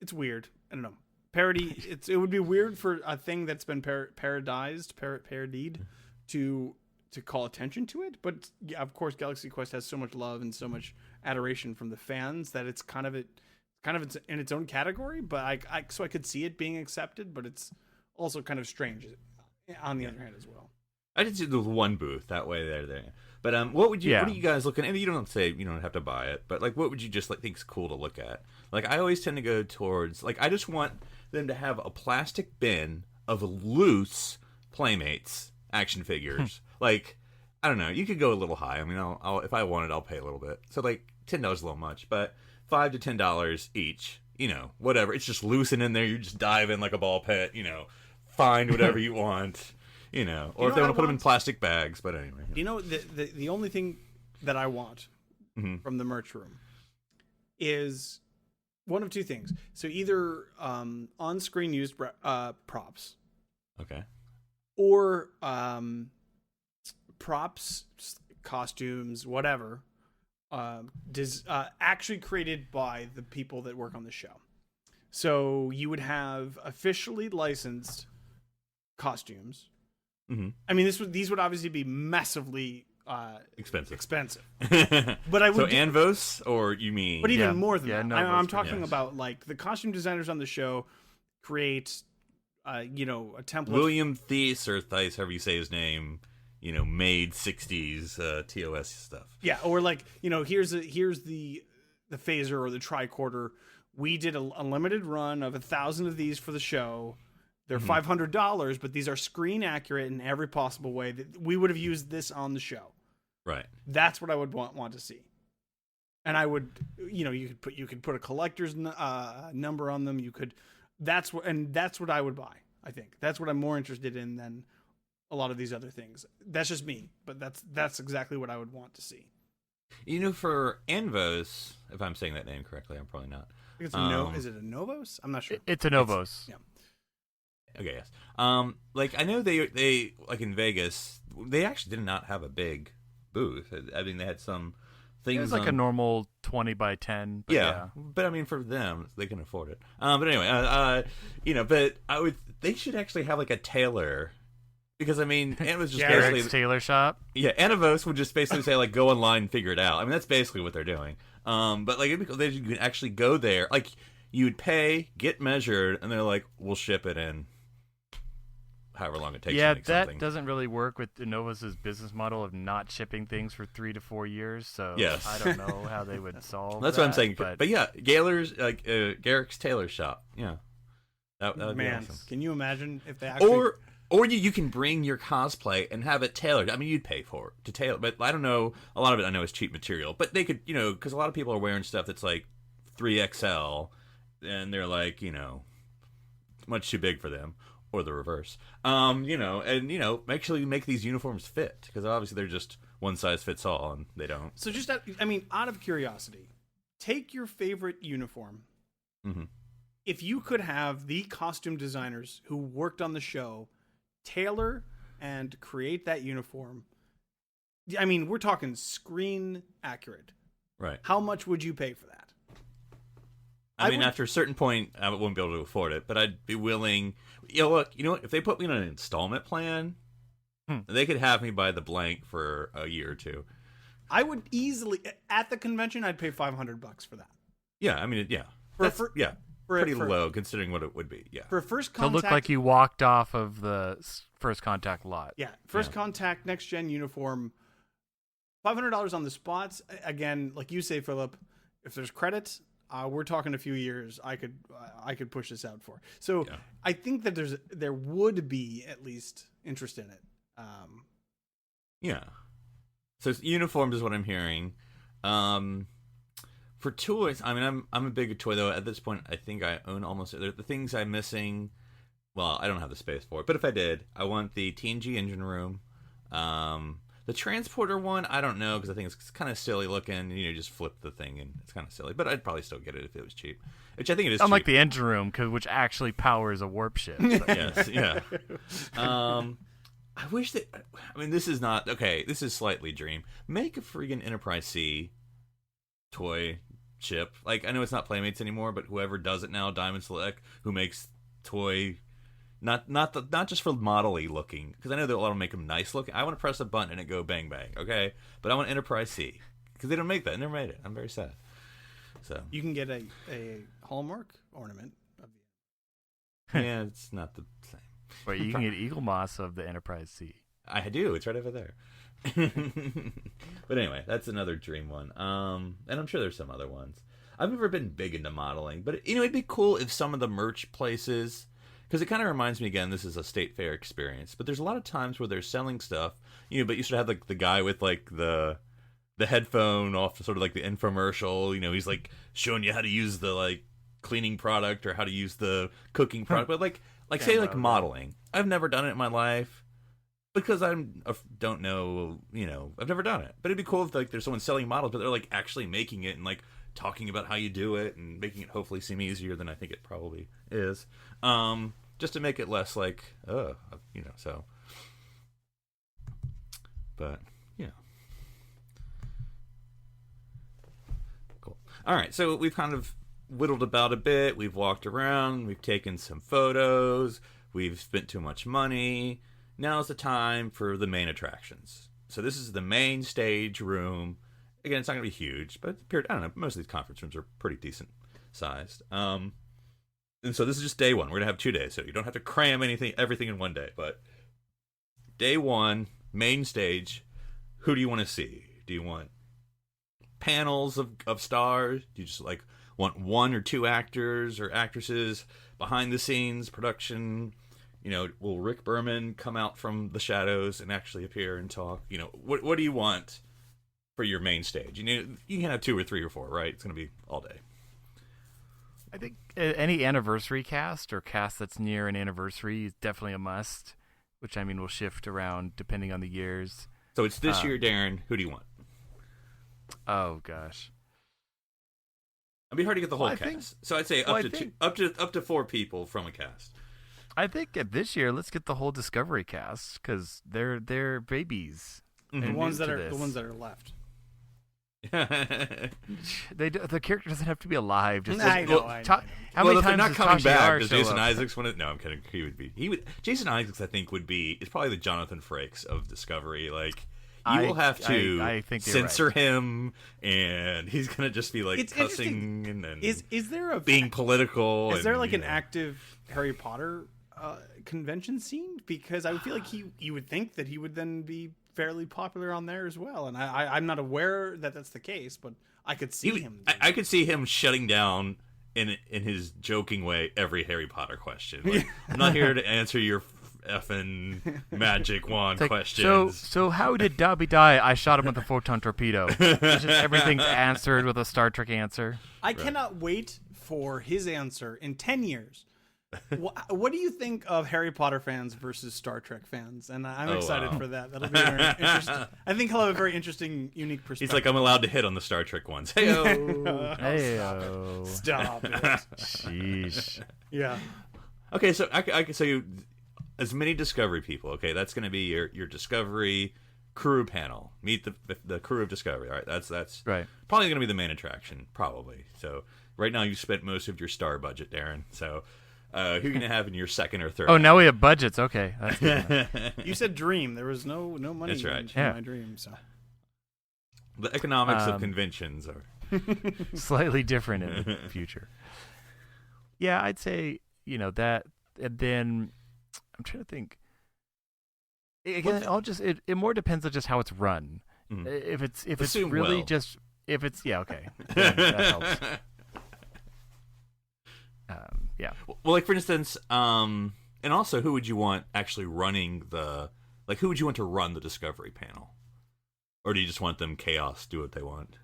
S4: It's weird. I don't know. Parody. It would be weird for a thing that's been parodied to call attention to it. But yeah, of course, Galaxy Quest has so much love and so much adoration from the fans that it's kind of in its own category. But I could see it being accepted, but it's also kind of strange on the other hand as well.
S3: I just did the one booth that way there. But what would you?
S2: Yeah.
S3: What are you guys looking? And you don't say you don't have to buy it, but like, what would you just like think's cool to look at? Like, I always tend to go towards like I just want them to have a plastic bin of loose Playmates action figures. Like, I don't know. You could go a little high. I mean, I'll if I want it, I'll pay a little bit. So like $10 a little much, but $5 to $10 each. Whatever. It's just loose and in there. You just dive in like a ball pit. Find whatever you want. Or if they
S4: what
S3: want
S4: I
S3: to put them in
S4: want?
S3: plastic bags. But anyway.
S4: The only thing that I want
S3: Mhm.
S4: from the merch room is one of two things. So either on-screen used props
S3: Okay.
S4: or props, costumes, whatever, actually created by the people that work on the show. So you would have officially licensed costumes.
S3: Mm-hmm.
S4: I mean, these would obviously be massively
S3: Expensive.
S4: but I would
S3: So Anvos, or you mean?
S4: But even
S2: Yeah.
S4: more than
S2: Yeah,
S4: that,
S2: no,
S4: I'm
S2: those-
S4: talking
S3: yes.
S4: about like the costume designers on the show create, a template.
S3: William Thies or Thies, however you say his name, made 60s TOS stuff.
S4: Yeah, or like here's the phaser or the tricorder. We did a limited run of 1,000 of these for the show. They're $500, but these are screen accurate in every possible way. That we would have used this on the show.
S3: Right.
S4: That's what I would want to see. And I would, you could put a collector's number on them. You could, that's what I would buy. I think that's what I'm more interested in than a lot of these other things. That's just me, but that's exactly what I would want to see.
S3: For Anvos, if I'm saying that name correctly, I'm probably not.
S4: Is it a Novos? I'm not sure.
S2: It's a Novos.
S4: Yeah.
S3: Okay, yes. I know they like in Vegas, they actually did not have a big booth. I mean, they had some things.
S2: It was like a normal 20 by 10. But yeah,
S3: but I mean, for them, they can afford it. But anyway, but they should actually have like a tailor. Because, I mean, it was just basically...
S2: Eric's tailor shop?
S3: Yeah, Anavos would just basically say, like, go online and figure it out. I mean, that's basically what they're doing. But, like, you could actually go there. Like, you would pay, get measured, and they're like, we'll ship it in however long it takes to make something.
S2: That doesn't really work with Innovus' business model of not shipping things for 3 to 4 years. So
S3: yes.
S2: I don't know how they would solve
S3: that's
S2: that.
S3: What I'm saying.
S2: But
S3: yeah, Gaylor's, like, Garrick's tailor shop. Yeah. That would be awesome.
S4: Can you imagine if they actually...
S3: Or you can bring your cosplay and have it tailored. I mean, you'd pay for it to tailor, but I don't know. A lot of it I know is cheap material, but they could, because a lot of people are wearing stuff that's like 3XL, and they're like, much too big for them, or the reverse. Make sure you make these uniforms fit, because obviously they're just one size fits all, and they don't.
S4: So just, out of curiosity, take your favorite uniform.
S3: Mm-hmm.
S4: If you could have the costume designers who worked on the show tailor and create that uniform, I mean, we're talking screen accurate.
S3: Right.
S4: How much would you pay for that?
S3: I mean, after a certain point, I wouldn't be able to afford it, but I'd be willing. Look, you know what? If they put me on an installment plan, they could have me buy the blank for a year or two.
S4: I would easily, at the convention, I'd pay $500 for that.
S3: Yeah, I mean, yeah. Pretty low considering what it would be. Yeah.
S4: For first contact,
S2: to look like you walked off of the first contact lot.
S4: Yeah. Contact next gen uniform. $500 on the spots. Again, like you say, Philip, if there's credits, we're talking a few years. I could push this out for. So yeah. I think that there would be at least interest in it.
S3: Yeah. So uniforms is what I'm hearing. For toys, I mean, I'm a big toy though. At this point, I think I own almost the things I'm missing. Well, I don't have the space for it, but if I did, I want the TNG engine room. The transporter one, I don't know because I think it's kind of silly looking. Just flip the thing and it's kind of silly. But I'd probably still get it if it was cheap, which I think it is.
S2: Unlike the engine room, which actually powers a warp ship.
S3: Yes, yeah. I wish that. I mean, this is not okay. This is slightly dream. Make a friggin' Enterprise C toy chip. Like, I know it's not Playmates anymore, but whoever does it now, Diamond Select, who makes toy, not just for model-y looking, because I know that a lot of them make them nice looking. I want to press a button and it go bang bang, okay? But I want Enterprise C because they don't make that. They never made it. I'm very sad. So
S4: you can get a Hallmark ornament of
S3: yeah, it's not the same.
S2: But you can get Eagle Moss of the Enterprise C.
S3: I do. It's right over there. But anyway, that's another dream one. And I'm sure there's some other ones. I've never been big into modeling, but it'd be cool if some of the merch places, because it kind of reminds me again, this is a state fair experience, but there's a lot of times where they're selling stuff, but you should have like the guy with like the headphone off, sort of like the infomercial, he's like showing you how to use the like cleaning product or how to use the cooking product, but like say like modeling. I've never done it in my life. Because I don't know, I've never done it. But it'd be cool if like there's someone selling models, but they're like actually making it and like talking about how you do it and making it hopefully seem easier than I think it probably is. Just to make it less like, so. But, Cool. All right, so we've kind of whittled about a bit. We've walked around. We've taken some photos. We've spent too much money. Now's the time for the main attractions. So this is the main stage room. Again, it's not going to be huge, but I don't know. Most of these conference rooms are pretty decent sized. And so this is just day one. We're going to have 2 days, so you don't have to cram everything in one day. But day one, main stage, who do you want to see? Do you want panels of stars? Do you just like want 1 or 2 actors or actresses, behind the scenes, production? Will Rick Berman come out from the shadows and actually appear and talk? What do you want for your main stage. You can have 2 or 3 or 4, right? It's going to be all day.
S2: I think any anniversary cast or cast that's near an anniversary is definitely a must, which, I mean, will shift around depending on the years.
S3: So it's this year, Darren. Who do you want?
S2: Oh, gosh.
S3: It'd be hard to get the whole
S2: Well,
S3: cast. So I'd say up to 4 people from a cast.
S2: I think this year, let's get the whole Discovery cast because they're babies.
S4: The ones that are left.
S3: The
S2: character doesn't have to be alive. Just
S4: I know.
S2: How many
S3: if they're
S2: times
S3: not
S2: does
S3: coming
S2: Tasha
S3: back,
S2: Yar
S3: does
S2: show
S3: Jason
S2: up?
S3: Isaacs want to? No, I'm kidding. He would. Jason Isaacs, I think, is probably the Jonathan Frakes of Discovery. Like, you will have to
S2: I think
S3: censor
S2: right.
S3: him, and he's gonna just be like
S4: It's
S3: cussing and
S4: Is there a
S3: being political.
S4: Is there
S3: and,
S4: like an active Harry Potter convention scene? Because I would feel like you would think that he would then be fairly popular on there as well, and I'm not aware that that's the case, but I could see him.
S3: I could see him shutting down in his joking way every Harry Potter question. Like, I'm not here to answer your effing magic wand questions.
S2: So how did Dobby die? I shot him with a photon torpedo. It's just everything's answered with a Star Trek answer.
S4: I cannot wait for his answer in 10 years. What do you think of Harry Potter fans versus Star Trek fans? And I'm excited for that. That'll be very interesting. I think he'll have a very interesting, unique perspective.
S3: He's like, I'm allowed to hit on the Star Trek ones. Hey-o.
S2: Hey-o.
S4: Stop it.
S2: Sheesh.
S4: Yeah.
S3: Okay, so I can say you as many Discovery people. Okay, that's going to be your Discovery crew panel. Meet the crew of Discovery. All right, that's
S2: right.
S3: Probably going to be the main attraction. Probably. So right now you've spent most of your star budget, Darren. So. Who are you gonna have in your second or third?
S2: Oh, now we have budgets. Okay, that's good.
S4: You said dream. There was no money.
S3: That's right.
S4: In my dream. So
S3: the economics of conventions are
S2: slightly different in the future. Yeah, I'd say that, and then I'm trying to think. Again, it more depends on just how it's run.
S3: Mm.
S2: If it's
S3: Assume
S2: really
S3: well.
S2: just okay, that helps. Yeah.
S3: Well, like for instance, and also, who would you want actually running who would you want to run the Discovery panel, or do you just want them chaos, do what they want?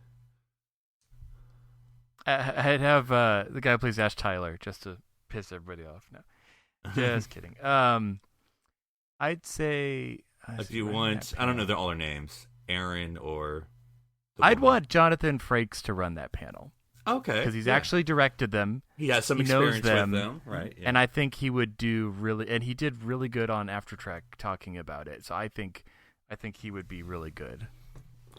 S2: I'd have the guy who plays Ash Tyler just to piss everybody off. No, just kidding. I'd say.
S3: If you want, I don't know all their names, Aaron or.
S2: I'd want Jonathan Frakes to run that panel.
S3: Okay,
S2: because he's actually directed them.
S3: He has some experience with them, right? Yeah.
S2: And I think he would do and he did really good on After Track talking about it. So I think he would be really good.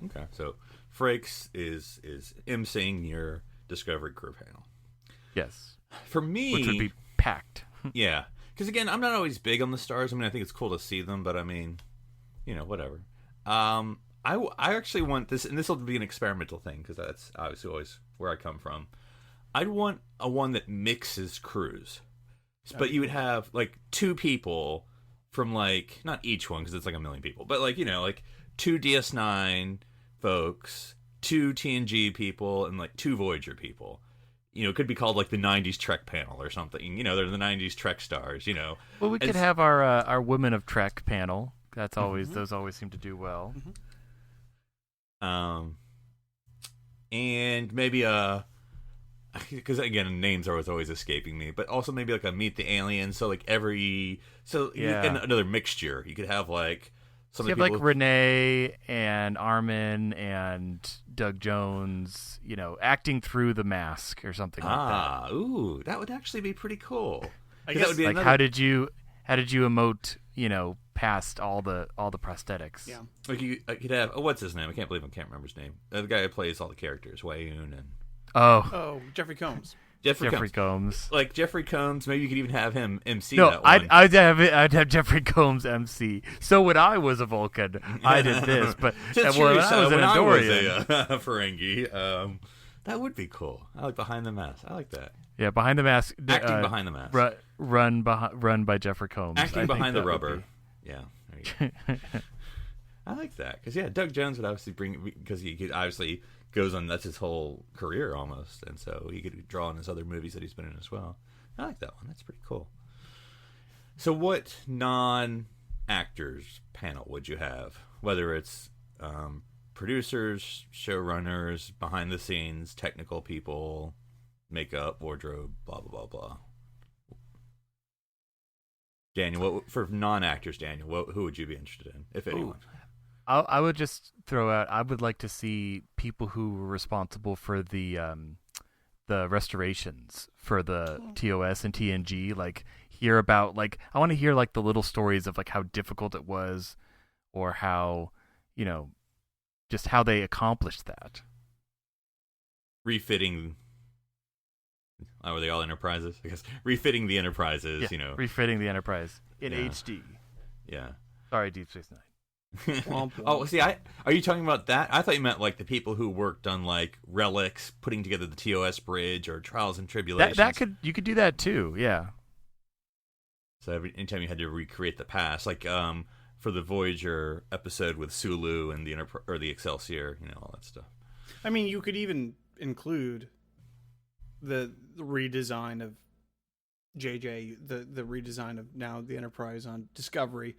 S3: Okay, so Frakes is emceeing your Discovery crew panel. Yes, for me,
S2: which would be packed.
S3: Yeah, because again, I'm not always big on the stars. I mean, I think it's cool to see them, but I mean, whatever. I actually want this, and this will be an experimental thing because that's obviously always where I come from. I'd want a one that mixes crews, but you would have like 2 people from like not each one because it's like 1 million people, but like like 2 DS9 folks, 2 TNG people, and like 2 Voyager people. It could be called like the '90s Trek panel or something. They're the '90s Trek stars.
S2: Well, we could have our Women of Trek panel. That's always those always seem to do well.
S3: Mm-hmm. And maybe because again names are always escaping me, but also maybe like a Meet the Aliens. So like and another mixture. You could have like some
S2: you have like Renee and Armin and Doug Jones, acting through the mask or something like that.
S3: Ooh, that would actually be pretty cool.
S2: I guess that would be like how did you emote? Past all the prosthetics.
S3: Yeah. Like you could have what's his name? I can't believe I can't remember his name. The guy who plays all the characters, Wayoon and
S4: Jeffrey Combs.
S2: Jeffrey Combs.
S3: Like Jeffrey Combs, maybe you could even have him MC
S2: that
S3: one.
S2: I'd have Jeffrey Combs MC. So when I was a Vulcan, I did this, but when I was an Andorian,
S3: a Ferengi, that would be cool. I like Behind the Mask. I like that.
S2: Yeah, Behind the Mask.
S3: Acting behind the mask.
S2: Run by Jeffrey Combs.
S3: Acting behind the rubber. Yeah, there you go. I like that because Doug Jones would obviously because he could obviously goes on. That's his whole career almost, and so he could draw on his other movies that he's been in as well. I like that one. That's pretty cool. So, what non-actors panel would you have? Whether it's producers, showrunners, behind the scenes, technical people, makeup, wardrobe, blah blah blah blah. Daniel, for non-actors, Daniel, who would you be interested in, if anyone?
S2: I would just throw out. I would like to see people who were responsible for the restorations for the TOS and TNG. Like hear about I want to hear like the little stories of like how difficult it was, or how just how they accomplished that.
S3: Refitting. Were they all Enterprises? I guess refitting the Enterprises.
S2: Refitting the Enterprise in
S3: Yeah.
S2: HD.
S3: Yeah.
S2: Sorry, Deep Space Nine.
S3: Oh, see, are you talking about that? I thought you meant like the people who worked on like relics, putting together the TOS bridge, or Trials and Tribulations.
S2: You could do that too. Yeah.
S3: So anytime you had to recreate the past, like for the Voyager episode with Sulu and the Excelsior, all that stuff.
S4: I mean, you could even include the redesign of JJ, the redesign of now the Enterprise on Discovery.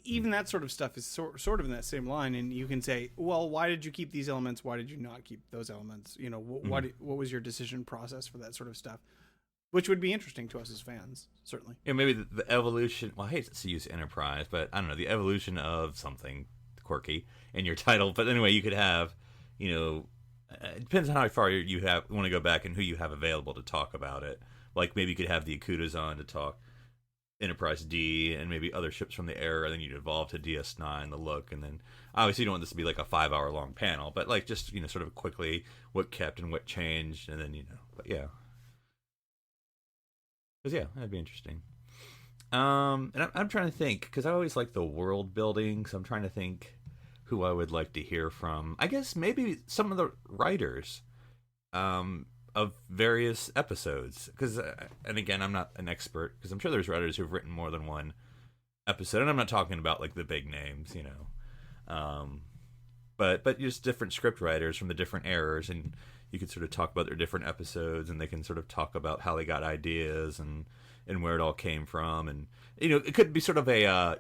S4: Even that sort of stuff is sort of in that same line, and you can say, well, why did you keep these elements? Why did you not keep those elements? What was your decision process for that sort of stuff? Which would be interesting to us as fans, certainly.
S3: Yeah, maybe the evolution. Well, I hate to use Enterprise, but I don't know, the evolution of something quirky in your title. But anyway, you could have, it depends on how far you want to go back and who you have available to talk about it. Like maybe you could have the Akutas on to talk Enterprise D and maybe other ships from the era, and then you'd evolve to DS9, the look, and then obviously you don't want this to be like a 5-hour long panel, but like just sort of quickly what kept and what changed, and then but yeah, because yeah, that'd be interesting. And I'm trying to think, because I always like the world building, so I'm trying to think who I would like to hear from. I guess maybe some of the writers of various episodes, because and again, I'm not an expert, because I'm sure there's writers who've written more than one episode, and I'm not talking about like the big names, but just different script writers from the different eras, and you could sort of talk about their different episodes, and they can sort of talk about how they got ideas and where it all came from, and it could be sort of a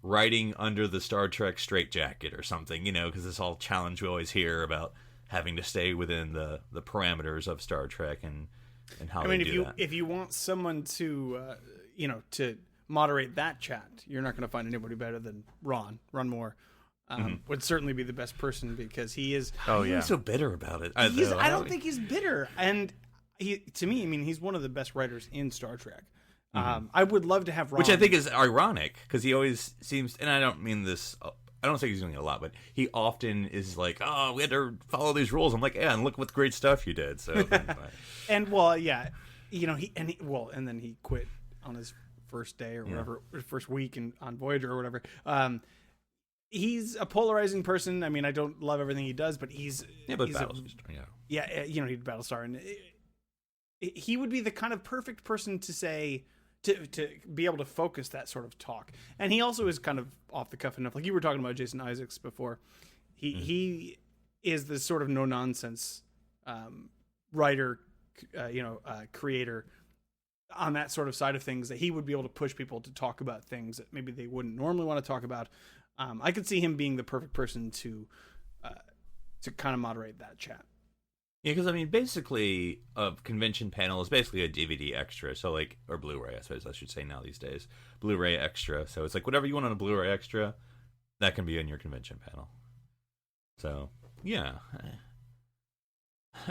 S3: writing under the Star Trek straitjacket or something, because this whole challenge we always hear about having to stay within the parameters of Star Trek and how they do that.
S4: If you want someone to to moderate that chat, you're not going to find anybody better than Ron Moore. Would certainly be the best person, because he is.
S3: Oh yeah, he's so bitter about it. I
S4: don't think he's bitter, and to me, I mean, he's one of the best writers in Star Trek. I would love to have Ron,
S3: which I think is ironic, because he always seems, and I don't mean this. I don't think he's doing it a lot, but he often is like, "Oh, we had to follow these rules." I'm like, "Yeah, and look what great stuff you did." So,
S4: and well, yeah, and then he quit on his first day or whatever, first week on Voyager or whatever. He's a polarizing person. I mean, I don't love everything he does, but he's
S3: Battlestar,
S4: he's Battlestar, and he would be the kind of perfect person to say. To be able to focus that sort of talk. And he also is kind of off the cuff enough. Like you were talking about Jason Isaacs before. He is this sort of no-nonsense writer, creator on that sort of side of things, that he would be able to push people to talk about things that maybe they wouldn't normally want to talk about. I could see him being the perfect person to kind of moderate that chat.
S3: Yeah, because I mean, basically, a convention panel is basically a DVD extra, so like, or Blu-ray, I suppose I should say now these days, Blu-ray extra. So it's like whatever you want on a Blu-ray extra, that can be in your convention panel. So yeah,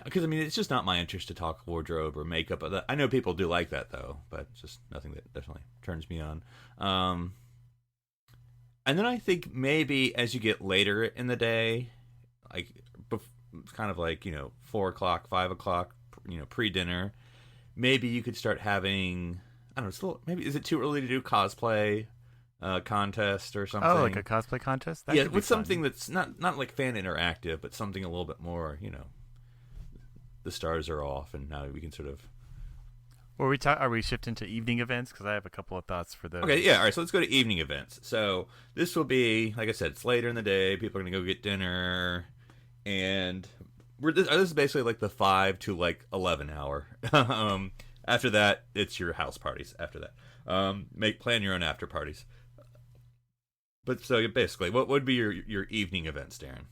S3: because I mean, it's just not my interest to talk wardrobe or makeup. I know people do like that though, but it's just nothing that definitely turns me on. And then I think maybe as you get later in the day, like kind of like 4 o'clock, 5 o'clock, pre-dinner, maybe you could start having, I don't know, maybe is it too early to do cosplay contest or something?
S2: Oh, like a cosplay contest?
S3: That with something that's not like fan interactive, but something a little bit more, the stars are off, and now we can sort of.
S2: Are we shifting to evening events? Because I have a couple of thoughts for those.
S3: Okay, yeah, all right. So let's go to evening events. So this will be, like I said, it's later in the day. People are gonna go get dinner. And this is basically like the 5 to like 11 hour. After that, it's your house parties. After that, plan your own after parties. But so basically, what would be your evening events, Darren?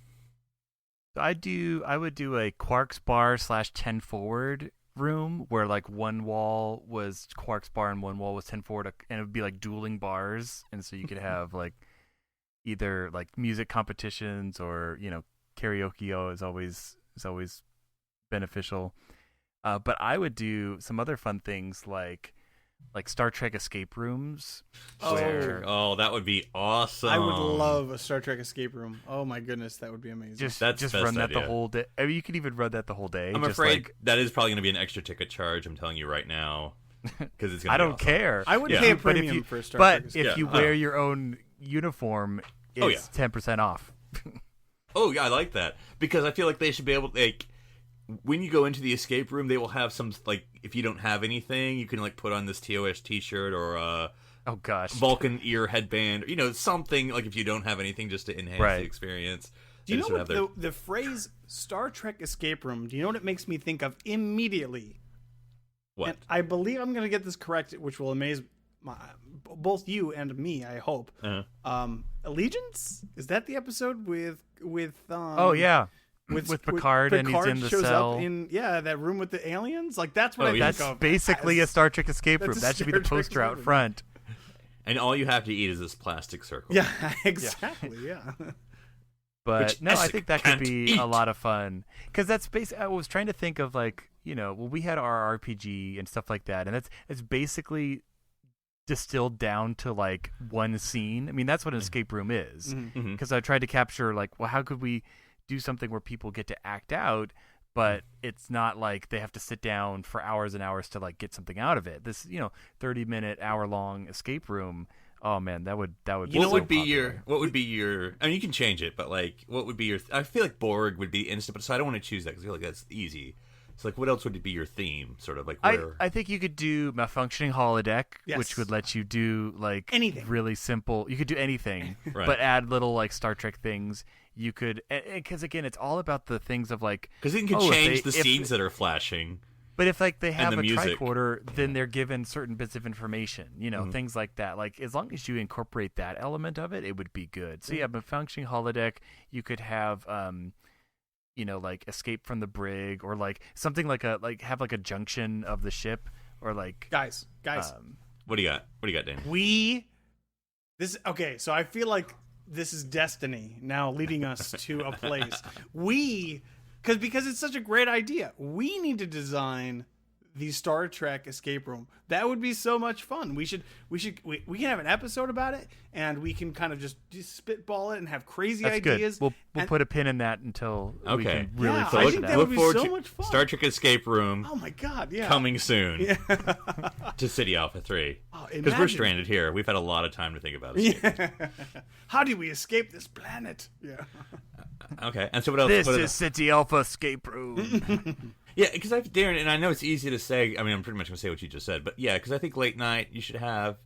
S2: I would do a Quark's bar / 10 forward room where like one wall was Quark's bar and one wall was 10 forward, and it would be like dueling bars, and so you could have like either like music competitions or karaoke is always beneficial. But I would do some other fun things like Star Trek escape rooms.
S3: Oh, that would be awesome.
S4: I would love a Star Trek escape room. Oh my goodness, that would be amazing.
S2: Just
S3: best
S2: run that
S3: idea.
S2: the whole day. I mean, you could even run that the whole day.
S3: I'm
S2: just
S3: afraid that is probably going to be an extra ticket charge. I'm telling you right now, because it's going to.
S2: I don't care.
S4: I would
S3: Yeah.
S4: pay a
S2: But
S4: premium for a Star
S2: But
S4: Trek escape
S2: if you
S3: Yeah.
S2: wear your own uniform, it's 10% off.
S3: Oh yeah, I like that because I feel like they should be able to, like, when you go into the escape room, they will have some, like, if you don't have anything, you can like put on this TOS T-shirt or
S2: Oh gosh.
S3: Vulcan ear headband, or, something like if you don't have anything just to enhance
S2: Right.
S3: the experience.
S4: Do you
S3: They
S4: know
S3: just
S4: what
S3: have
S4: the phrase Star Trek escape room? Do you know what it makes me think of immediately?
S3: what?
S4: And I believe I'm going to get this correct, which will amaze both you and me. I hope. Allegiance, is that the episode with?
S2: Oh yeah. With Picard, and he's in the
S4: shows
S2: cell.
S4: up in that room with the aliens. Like that's what I think
S2: That's
S4: of.
S2: basically a Star Trek escape
S4: That's
S2: room.
S4: a
S2: That should be the
S4: Star Trek
S2: poster out
S4: escape room.
S2: front.
S3: And all you have to eat is this plastic circle.
S4: Yeah, exactly. Yeah.
S2: But
S3: Which
S2: no, I
S3: Essek
S2: think that could
S3: can't
S2: be
S3: eat.
S2: a lot of fun because that's basically. I was trying to think of we had our RPG and stuff like that, and it's basically distilled down to like one scene. I mean, that's what an escape room is.
S3: Mhm.
S2: Because I tried to capture how could we do something where people get to act out, but it's not like they have to sit down for hours and hours to like get something out of it. This 30-minute, hour-long escape room. Oh man, that would
S3: What
S2: be so
S3: would be
S2: popular.
S3: your? I mean, you can change it, but like, what would be your? I feel like Borg would be instant, but so I don't want to choose that because I feel like that's easy. So like, what else would be your theme? Sort of like where?
S2: I think you could do malfunctioning holodeck,
S4: Yes.
S2: which would let you do like
S4: Anything.
S2: really simple. You could do anything,
S3: Right.
S2: but add little like Star Trek things. You could, because again, it's all about the things of like
S3: Because it can
S2: oh, if
S3: change
S2: they-
S3: the
S2: if-
S3: scenes that are flashing.
S2: But if like they have
S3: the
S2: a
S3: music.
S2: tricorder, then they're given certain bits of information,
S3: Mm-hmm.
S2: things like that. Like as long as you incorporate that element of it, it would be good. So yeah, but functioning holodeck, you could have like escape from the brig, or like something have like a junction of the ship, or like
S4: guys.
S3: What do you got? What do you got, Dan?
S4: Okay, so I feel like this is destiny now leading us to a place. Because it's such a great idea. We need to design the Star Trek escape room. That would be so much fun. We can have an episode about it, and we can kind of just spitball it and have crazy
S2: that's
S4: ideas.
S2: good. We'll
S4: and-
S2: put a pin in that until we
S3: Okay.
S2: can really
S4: Yeah,
S2: flesh
S4: I
S2: it
S4: think
S2: out.
S4: that would
S3: Look
S4: be
S3: forward
S4: so
S3: to
S4: much fun.
S3: Star Trek Escape Room
S4: Oh my god, yeah.
S3: coming soon
S4: Yeah.
S3: to City Alpha 3.
S4: Oh,
S3: Because we're
S4: imagine.
S3: stranded here. We've had a lot of time to think about it.
S4: Yeah. How do we escape this planet? Yeah.
S3: Okay, and so what else?
S2: This
S3: what
S2: is City Alpha escape room.
S3: Yeah, because Darren, and I know it's easy to say. I mean, I'm pretty much going to say what you just said, but yeah, because I think late night you should have,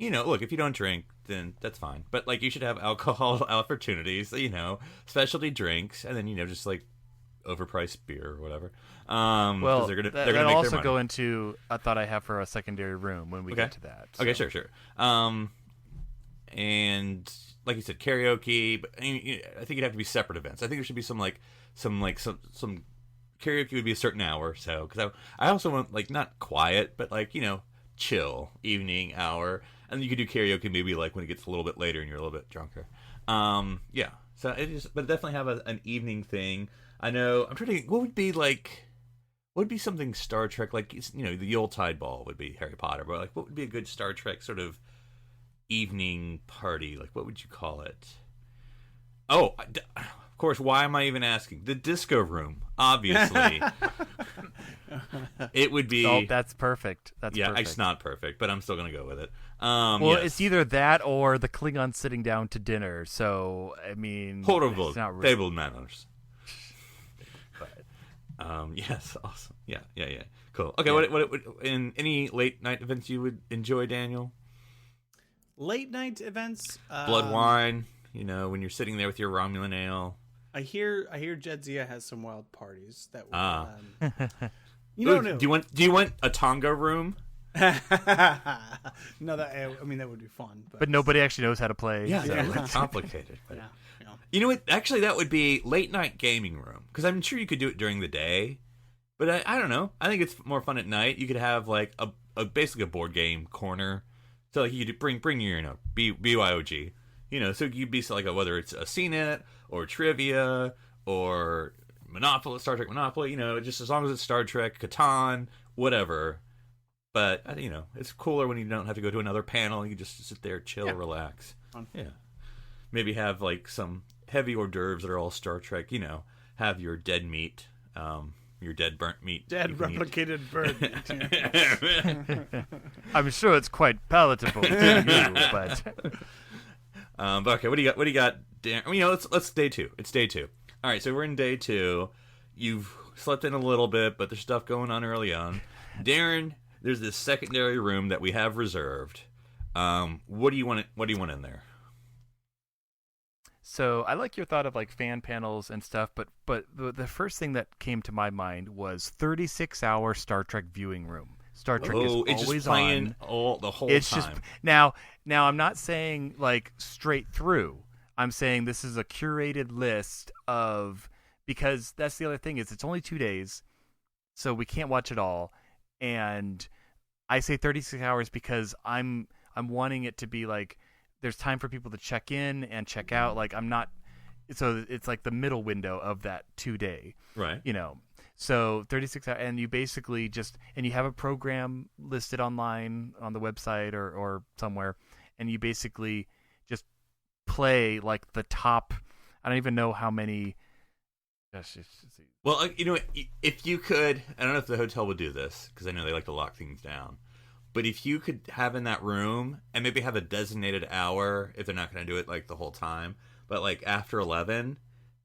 S3: look, if you don't drink, then that's fine. But like, you should have alcohol opportunities, specialty drinks, and then just like overpriced beer or whatever. 'Cause
S2: Well,
S3: they're gonna
S2: that'll
S3: make their
S2: also
S3: money.
S2: go into a thought I have for a secondary room when we
S3: Okay.
S2: get to that.
S3: Okay,
S2: so.
S3: sure. And like you said, karaoke. But I think it'd have to be separate events. I think there should be some karaoke would be a certain hour. So because I also want like not quiet, but like chill evening hour, and you could do karaoke maybe like when it gets a little bit later and you're a little bit drunker. Yeah. So but definitely have an evening thing. I know. I'm trying to think. What would be something Star Trek like? The Yuletide ball would be Harry Potter, but like, what would be a good Star Trek sort of evening party? Like, what would you call it? Oh, of course. Why am I even asking? The disco room, obviously. It would be.
S2: Oh, that's perfect. That's
S3: yeah,
S2: perfect.
S3: it's not perfect, but I'm still gonna go with it.
S2: Well,
S3: Yes.
S2: it's either that or the Klingons sitting down to dinner. So, I mean,
S3: horrible
S2: it's not really,
S3: table manners. Yes, awesome. Yeah, cool. Okay,
S2: Yeah.
S3: what in any late night events you would enjoy, Daniel?
S4: Late night events.
S3: Blood wine. When you're sitting there with your Romulan ale.
S4: I hear Jedzia has some wild parties that.
S3: Ah.
S4: You don't
S3: Ooh,
S4: know.
S3: Do you want a Tonga room?
S4: No, that would be fun.
S2: But nobody actually knows how to play.
S3: Yeah,
S2: so-
S3: that's complicated. But
S4: Yeah.
S3: You know what? Actually, that would be late night gaming room, because I'm sure you could do it during the day. But I don't know. I think it's more fun at night. You could have like a basically a board game corner. So like you could bring your BYOG. So you'd be like whether it's a CNET or trivia or Monopoly, Star Trek Monopoly. Just as long as it's Star Trek, Catan, whatever. But it's cooler when you don't have to go to another panel. You just sit there, chill, relax.
S4: Fun.
S3: Yeah. Maybe have like some heavy hors d'oeuvres that are all Star Trek. Have your dead meat. Your dead burnt meat.
S4: Dead replicated burnt meat.
S2: I'm sure it's quite palatable to you, but
S3: okay, what do you got, Darren? Let's day 2. It's day 2. All right, so we're in day 2. You've slept in a little bit, but there's stuff going on early on. Darren, there's this secondary room that we have reserved. What do you want in there?
S2: So I like your thought of like fan panels and stuff, but the first thing that came to my mind was 36-hour Star Trek viewing room. Star Trek is
S3: it's
S2: always
S3: just playing
S2: on.
S3: the whole
S2: It's
S3: time.
S2: just now I'm not saying like straight through. I'm saying this is a curated list of, because that's the other thing is it's only 2 days, so we can't watch it all. And I say 36 hours because I'm wanting it to be like there's time for people to check in and check out. Like so it's like the middle window of that 2 day.
S3: Right.
S2: So 36 hours, and you basically and you have a program listed online on the website or somewhere, and you basically just play like the top, I don't even know how many.
S3: Well, if you could, I don't know if the hotel would do this, because I know they like to lock things down. But if you could have in that room and maybe have a designated hour, if they're not going to do it like the whole time, but like after 11,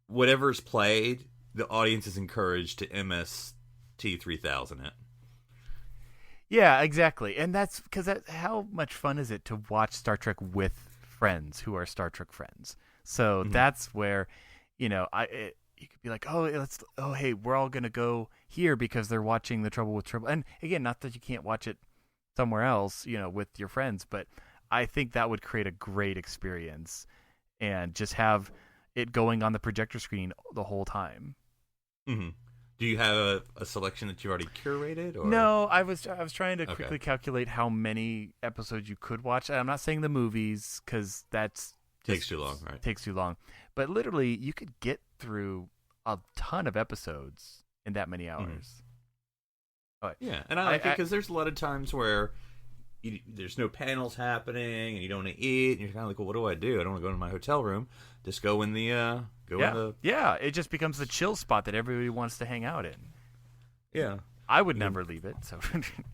S3: whatever's played, the audience is encouraged to MST 3000 it.
S2: Yeah, exactly. And that's because how much fun is it to watch Star Trek with friends who are Star Trek friends? So that's where, you could be like, hey, we're all going to go here because they're watching The Trouble with Tribble. And again, not that you can't watch it somewhere else, with your friends, but I think that would create a great experience and just have it going on the projector screen the whole time.
S3: Mm-hmm. Do you have a selection that you already curated? Or?
S2: No, I was trying to quickly calculate how many episodes you could watch. I'm not saying the movies because
S3: takes too long, right?
S2: Takes too long, but literally you could get through a ton of episodes in that many hours. Mm-hmm.
S3: Yeah, and I like it because there's a lot of times where there's no panels happening and you don't want to eat, and you're kind of like, well, what do? I don't want to go to my hotel room. Just go in the
S2: Yeah, it just becomes the chill spot that everybody wants to hang out in.
S3: Yeah.
S2: I would never leave it. So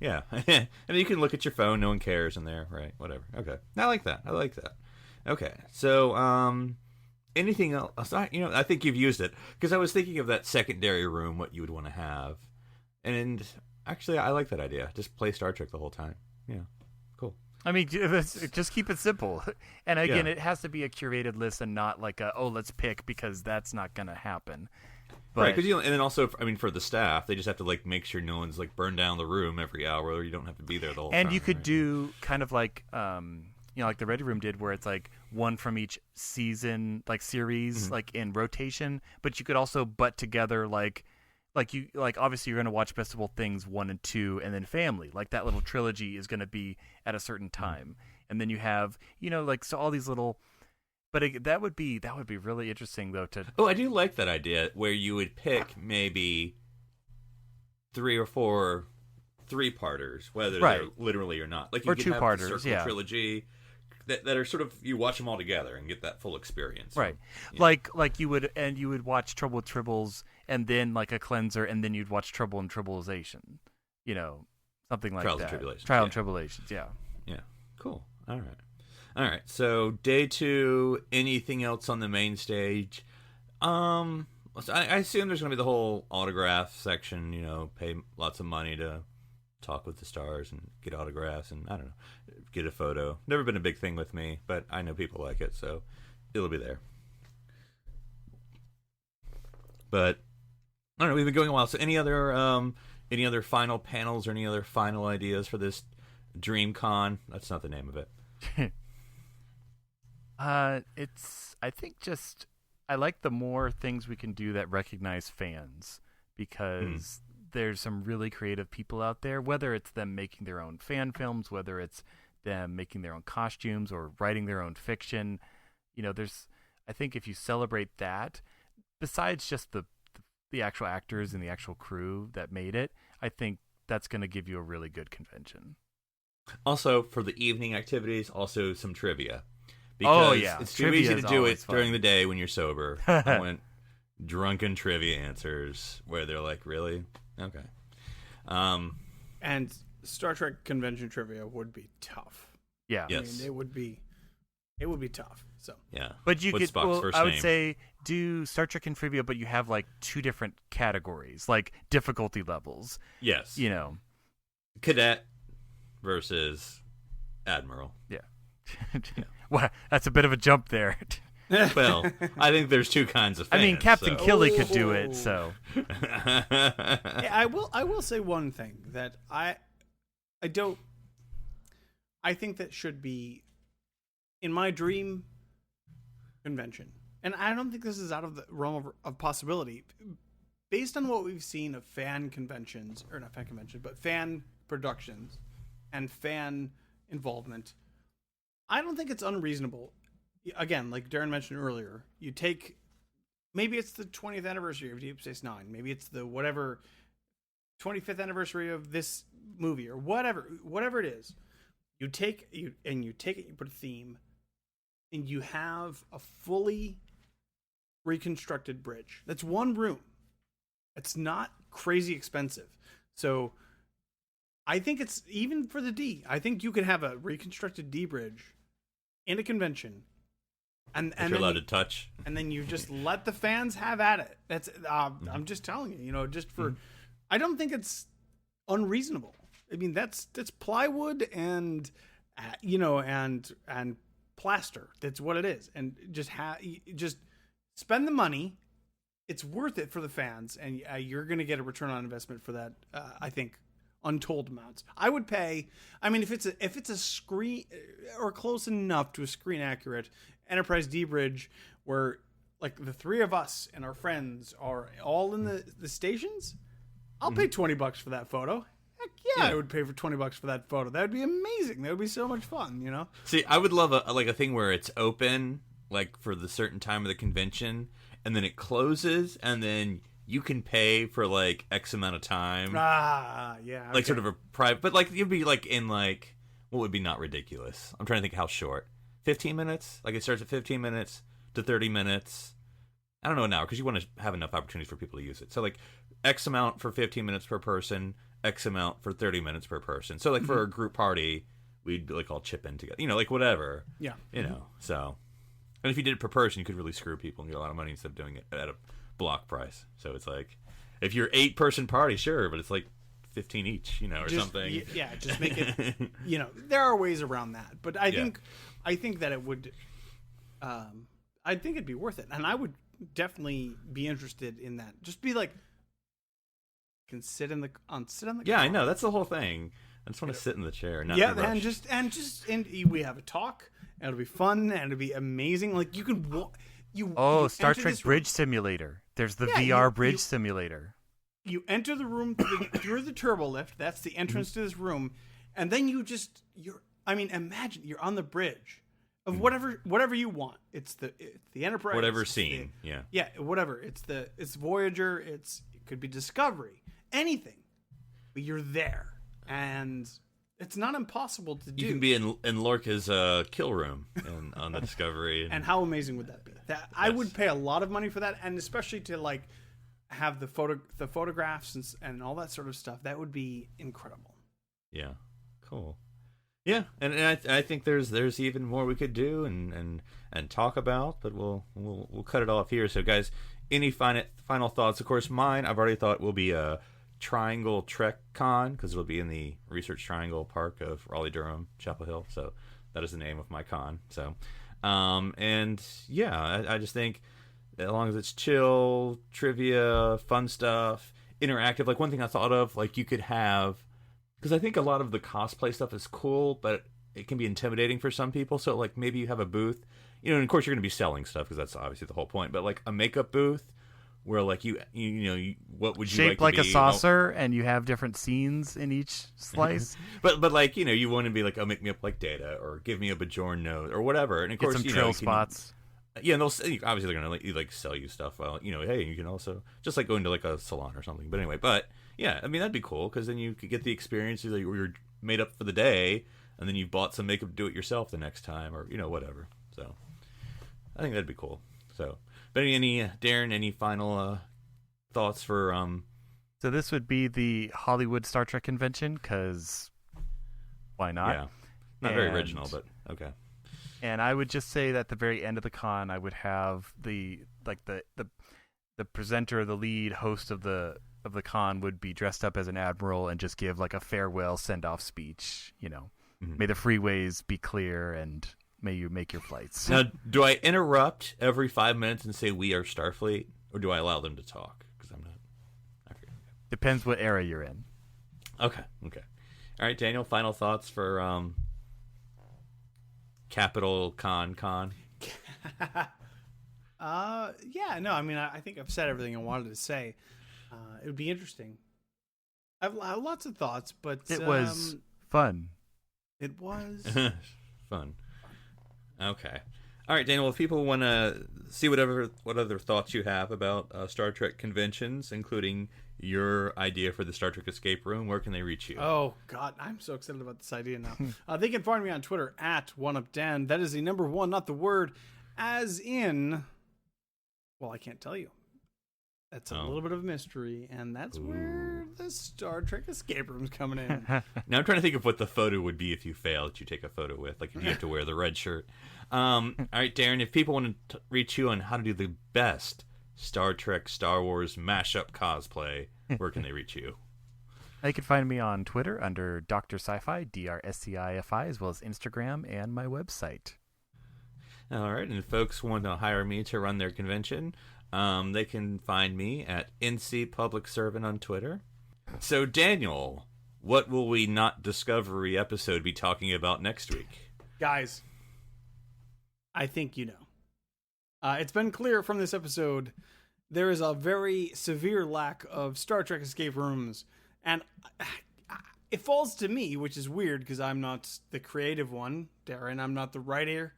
S3: yeah. And you can look at your phone, no one cares in there, right? Whatever. Okay. I like that. Okay. So anything else? I think you've used it, because I was thinking of that secondary room, what you would want to have. And actually, I like that idea. Just play Star Trek the whole time. Yeah. Cool.
S2: I mean, just keep it simple. And again, It has to be a curated list and not like let's pick, because that's not going to happen. But,
S3: right, because and then also, for the staff, they just have to like make sure no one's like burned down the room every hour, or you don't have to be there the whole time.
S2: And you could do kind of like, like the Ready Room did, where it's like one from each season, like series, like in rotation. But you could also butt together like obviously you're going to watch Best of Both Things 1 and 2, and then Family. Like that little trilogy is going to be at a certain time, and then you have so all these little. But that would be really interesting though to.
S3: Oh, I do like that idea where you would pick maybe 3 or 4 3-parters, whether they're literally or not. Like you
S2: or
S3: could
S2: 2-parters,
S3: have the Circle trilogy that are sort of, you watch them all together and get that full experience.
S2: Right. So, like you would watch Trouble with Tribbles and then like a cleanser, and then you'd watch Trouble and Tribulation. Something like
S3: Trials
S2: that.
S3: And Tribulations.
S2: Trial and Tribulations, yeah.
S3: Yeah. Cool. All right. So day 2, anything else on the main stage? I assume there's going to be the whole autograph section, pay lots of money to talk with the stars and get autographs and, I don't know, get a photo. Never been a big thing with me, but I know people like it, so it'll be there. But I don't know, we've been going a while. So any other final panels or any other final ideas for this DreamCon? That's not the name of it.
S2: It's, I think, just I like the more things we can do that recognize fans, because there's some really creative people out there, whether it's them making their own fan films, whether it's them making their own costumes or writing their own fiction. I think if you celebrate that, besides just the actual actors and the actual crew that made it, I think that's going to give you a really good convention.
S3: Also, for the evening activities, also some trivia. Because it's too easy to do it during the day when you're sober. I want drunken trivia answers where they're like, really? Okay.
S4: And Star Trek convention trivia would be tough.
S2: Yeah.
S3: Yes.
S4: I mean, it would be tough. So
S3: yeah.
S2: But you
S3: What's
S2: could,
S3: Spock's first
S2: I would
S3: name?
S2: say, do Star Trek and trivia, but you have like 2 different categories, like difficulty levels.
S3: Yes. Cadet versus Admiral.
S2: Yeah. Well, that's a bit of a jump there.
S3: Well, I think there's 2 kinds of fans.
S2: I mean, Captain
S3: so.
S2: Killy could do it, so.
S4: Yeah, I will say one thing that I think that should be in my dream convention, and I don't think this is out of the realm of possibility, based on what we've seen of fan conventions, or not fan convention, but fan productions and fan involvement. I don't think it's unreasonable. Again, like Darren mentioned earlier, you take, maybe it's the 20th anniversary of Deep Space Nine, maybe it's the whatever 25th anniversary of this movie, or whatever it is. You take it, you put a theme, and you have a fully reconstructed bridge. That's one room. It's not crazy expensive. So I think it's, even for the D, I think you could have a reconstructed D bridge in a convention, and
S3: you're allowed to touch,
S4: and then you just let the fans have at it. That's I'm just telling you, just for, I don't think it's unreasonable. I mean, that's plywood and and plaster. That's what it is, and just spend the money. It's worth it for the fans, and you're going to get a return on investment for that. I think untold amounts. I would pay. I mean, if it's a screen or close enough to a screen accurate Enterprise D bridge, where like the 3 of us and our friends are all in the stations, I'll pay $20 for that photo. Heck yeah, I would pay for $20 for that photo. That would be amazing. That would be so much fun.
S3: See, I would love a thing where it's open, like for the certain time of the convention, and then it closes, and then you can pay for like X amount of time.
S4: Yeah. Okay.
S3: Like sort of a private, but like you'd be like in like, what would be not ridiculous? I'm trying to think how short. 15 minutes? Like it starts at 15 minutes to 30 minutes. I don't know an hour, because you want to have enough opportunities for people to use it. So like X amount for 15 minutes per person, X amount for 30 minutes per person. So like for a group party, we'd like all chip in together. Like whatever.
S4: Yeah.
S3: So. And if you did it per person, you could really screw people and get a lot of money instead of doing it at a block price. So it's like, if you're 8-person party, sure, but it's like 15 each, or something.
S4: Yeah, just make it. There are ways around that, but I think that it would. I think it'd be worth it, and I would definitely be interested in that. Just be like, can sit on the
S3: Yeah,
S4: car.
S3: I know, that's the whole thing. I just want to sit in the chair. Not
S4: yeah,
S3: be rushed.
S4: and we have a talk. And it'll be fun, and it'll be amazing. Like you can
S2: Star Trek Bridge Simulator. There's the VR Bridge Simulator.
S4: You enter the room through the turbo lift. That's the entrance to this room, and then imagine you're on the bridge of whatever you want. It's the Enterprise,
S3: Whatever scene,
S4: yeah, whatever. It's Voyager. It could be Discovery, anything, but you're there, and it's not impossible to do.
S3: You can be in Lorca's kill room on the Discovery,
S4: and how amazing would that be? I would pay a lot of money for that, and especially to like have the photographs and all that sort of stuff. That would be incredible.
S3: Yeah, cool. Yeah, and I think there's even more we could do and talk about, but we'll cut it off here. So guys, any final thoughts? Of course, mine I've already thought will be a Triangle Trek Con, because it'll be in the Research Triangle Park of Raleigh, Durham, Chapel Hill. So that is the name of my con. So, and yeah, I just think as long as it's chill, trivia, fun stuff, interactive. Like one thing I thought of, like you could have, because I think a lot of the cosplay stuff is cool, but it can be intimidating for some people. So like maybe you have a booth you know, and of course you're going to be selling stuff because that's obviously the whole point. But like a makeup booth where like what would you
S2: shaped
S3: like to
S2: like
S3: be?
S2: a saucer, and you have different scenes in each slice.
S3: but like you want to be like, oh, make me up like Data or give me a Bajorn note or whatever. And of
S2: Get
S3: course
S2: some
S3: you
S2: trill
S3: know,
S2: spots.
S3: Yeah, and obviously they're gonna let you like sell you stuff. Well, you know, hey, you can also just like go into like a salon or something. But anyway, yeah, I mean that'd be cool because then you could get the experience where you're made up for the day, and then you bought some makeup to do it yourself the next time, or you know whatever. So I think that'd be cool. So, but any Darren, any final thoughts for
S2: So this would be the Hollywood Star Trek convention, because why not?
S3: Yeah, not very original, but okay.
S2: And I would just say that at the very end of the con, I would have the presenter, the lead host of the con would be dressed up as an admiral and just give like a farewell send-off speech. You know, may the freeways be clear and may you make your flights.
S3: Now, do I interrupt every 5 minutes and say we are Starfleet, or do I allow them to talk? Because I'm not. Okay.
S2: Depends what era you're in.
S3: Okay. All right, Daniel. Final thoughts for Capital Con.
S4: Yeah, no, I mean, I think I've said everything I wanted to say. It would be interesting. I have lots of thoughts, but
S2: It was fun.
S4: It was
S3: Fun. Okay. All right, Daniel. If people want to see what other thoughts you have about Star Trek conventions, including your idea for the Star Trek escape room, where can they reach you?
S4: Oh God, I'm so excited about this idea now. They can find me on Twitter at OneUpDan. That is the number one, not the word, as in. Well, I can't tell you. That's a little bit of a mystery, and that's where the Star Trek escape room's coming in.
S3: Now I'm trying to think of what the photo would be if you failed that you take a photo with, like if you have to wear the red shirt. All right, Darren, if people want to reach you on how to do the best Star Trek, Star Wars mashup cosplay, where can they reach you?
S2: You can find me on Twitter under Dr. Sci-Fi, DRSCIFI, as well as Instagram and my website.
S3: All right, and if folks want to hire me to run their convention, they can find me at NC Public Servant on Twitter. So, Daniel, what will we not Discovery episode be talking about next week?
S4: Guys, I think you know. It's been clear from this episode there is a very severe lack of Star Trek escape rooms, and it falls to me, which is weird because I'm not the creative one, Darren. I'm not the writer.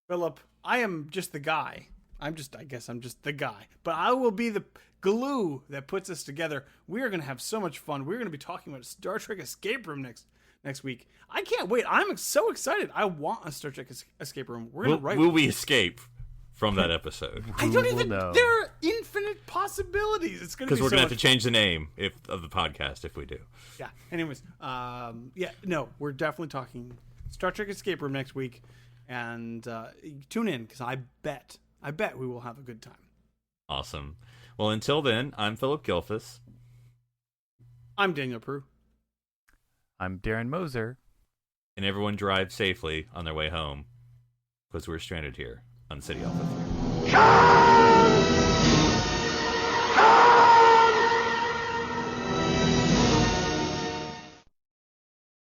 S4: Philip, I am just the guy. I guess I'm just the guy. But I will be the glue that puts us together. We are going to have so much fun. We're going to be talking about a Star Trek escape room next week. I can't wait. I'm so excited. I want a Star Trek escape room. We're going to write.
S3: Will we escape from that episode?
S4: I don't even
S2: know.
S4: There are infinite possibilities. It's going to be
S3: Because we're
S4: so
S3: going to have
S4: much
S3: to change the name of the podcast if we do.
S4: Yeah. Anyways, we're definitely talking Star Trek escape room next week. And tune in because I bet we will have a good time.
S3: Awesome. Well, until then, I'm Philip Gilfus.
S4: I'm Daniel Prue.
S2: I'm Darren Moser.
S3: And everyone drive safely on their way home because we're stranded here on City Alpha 3.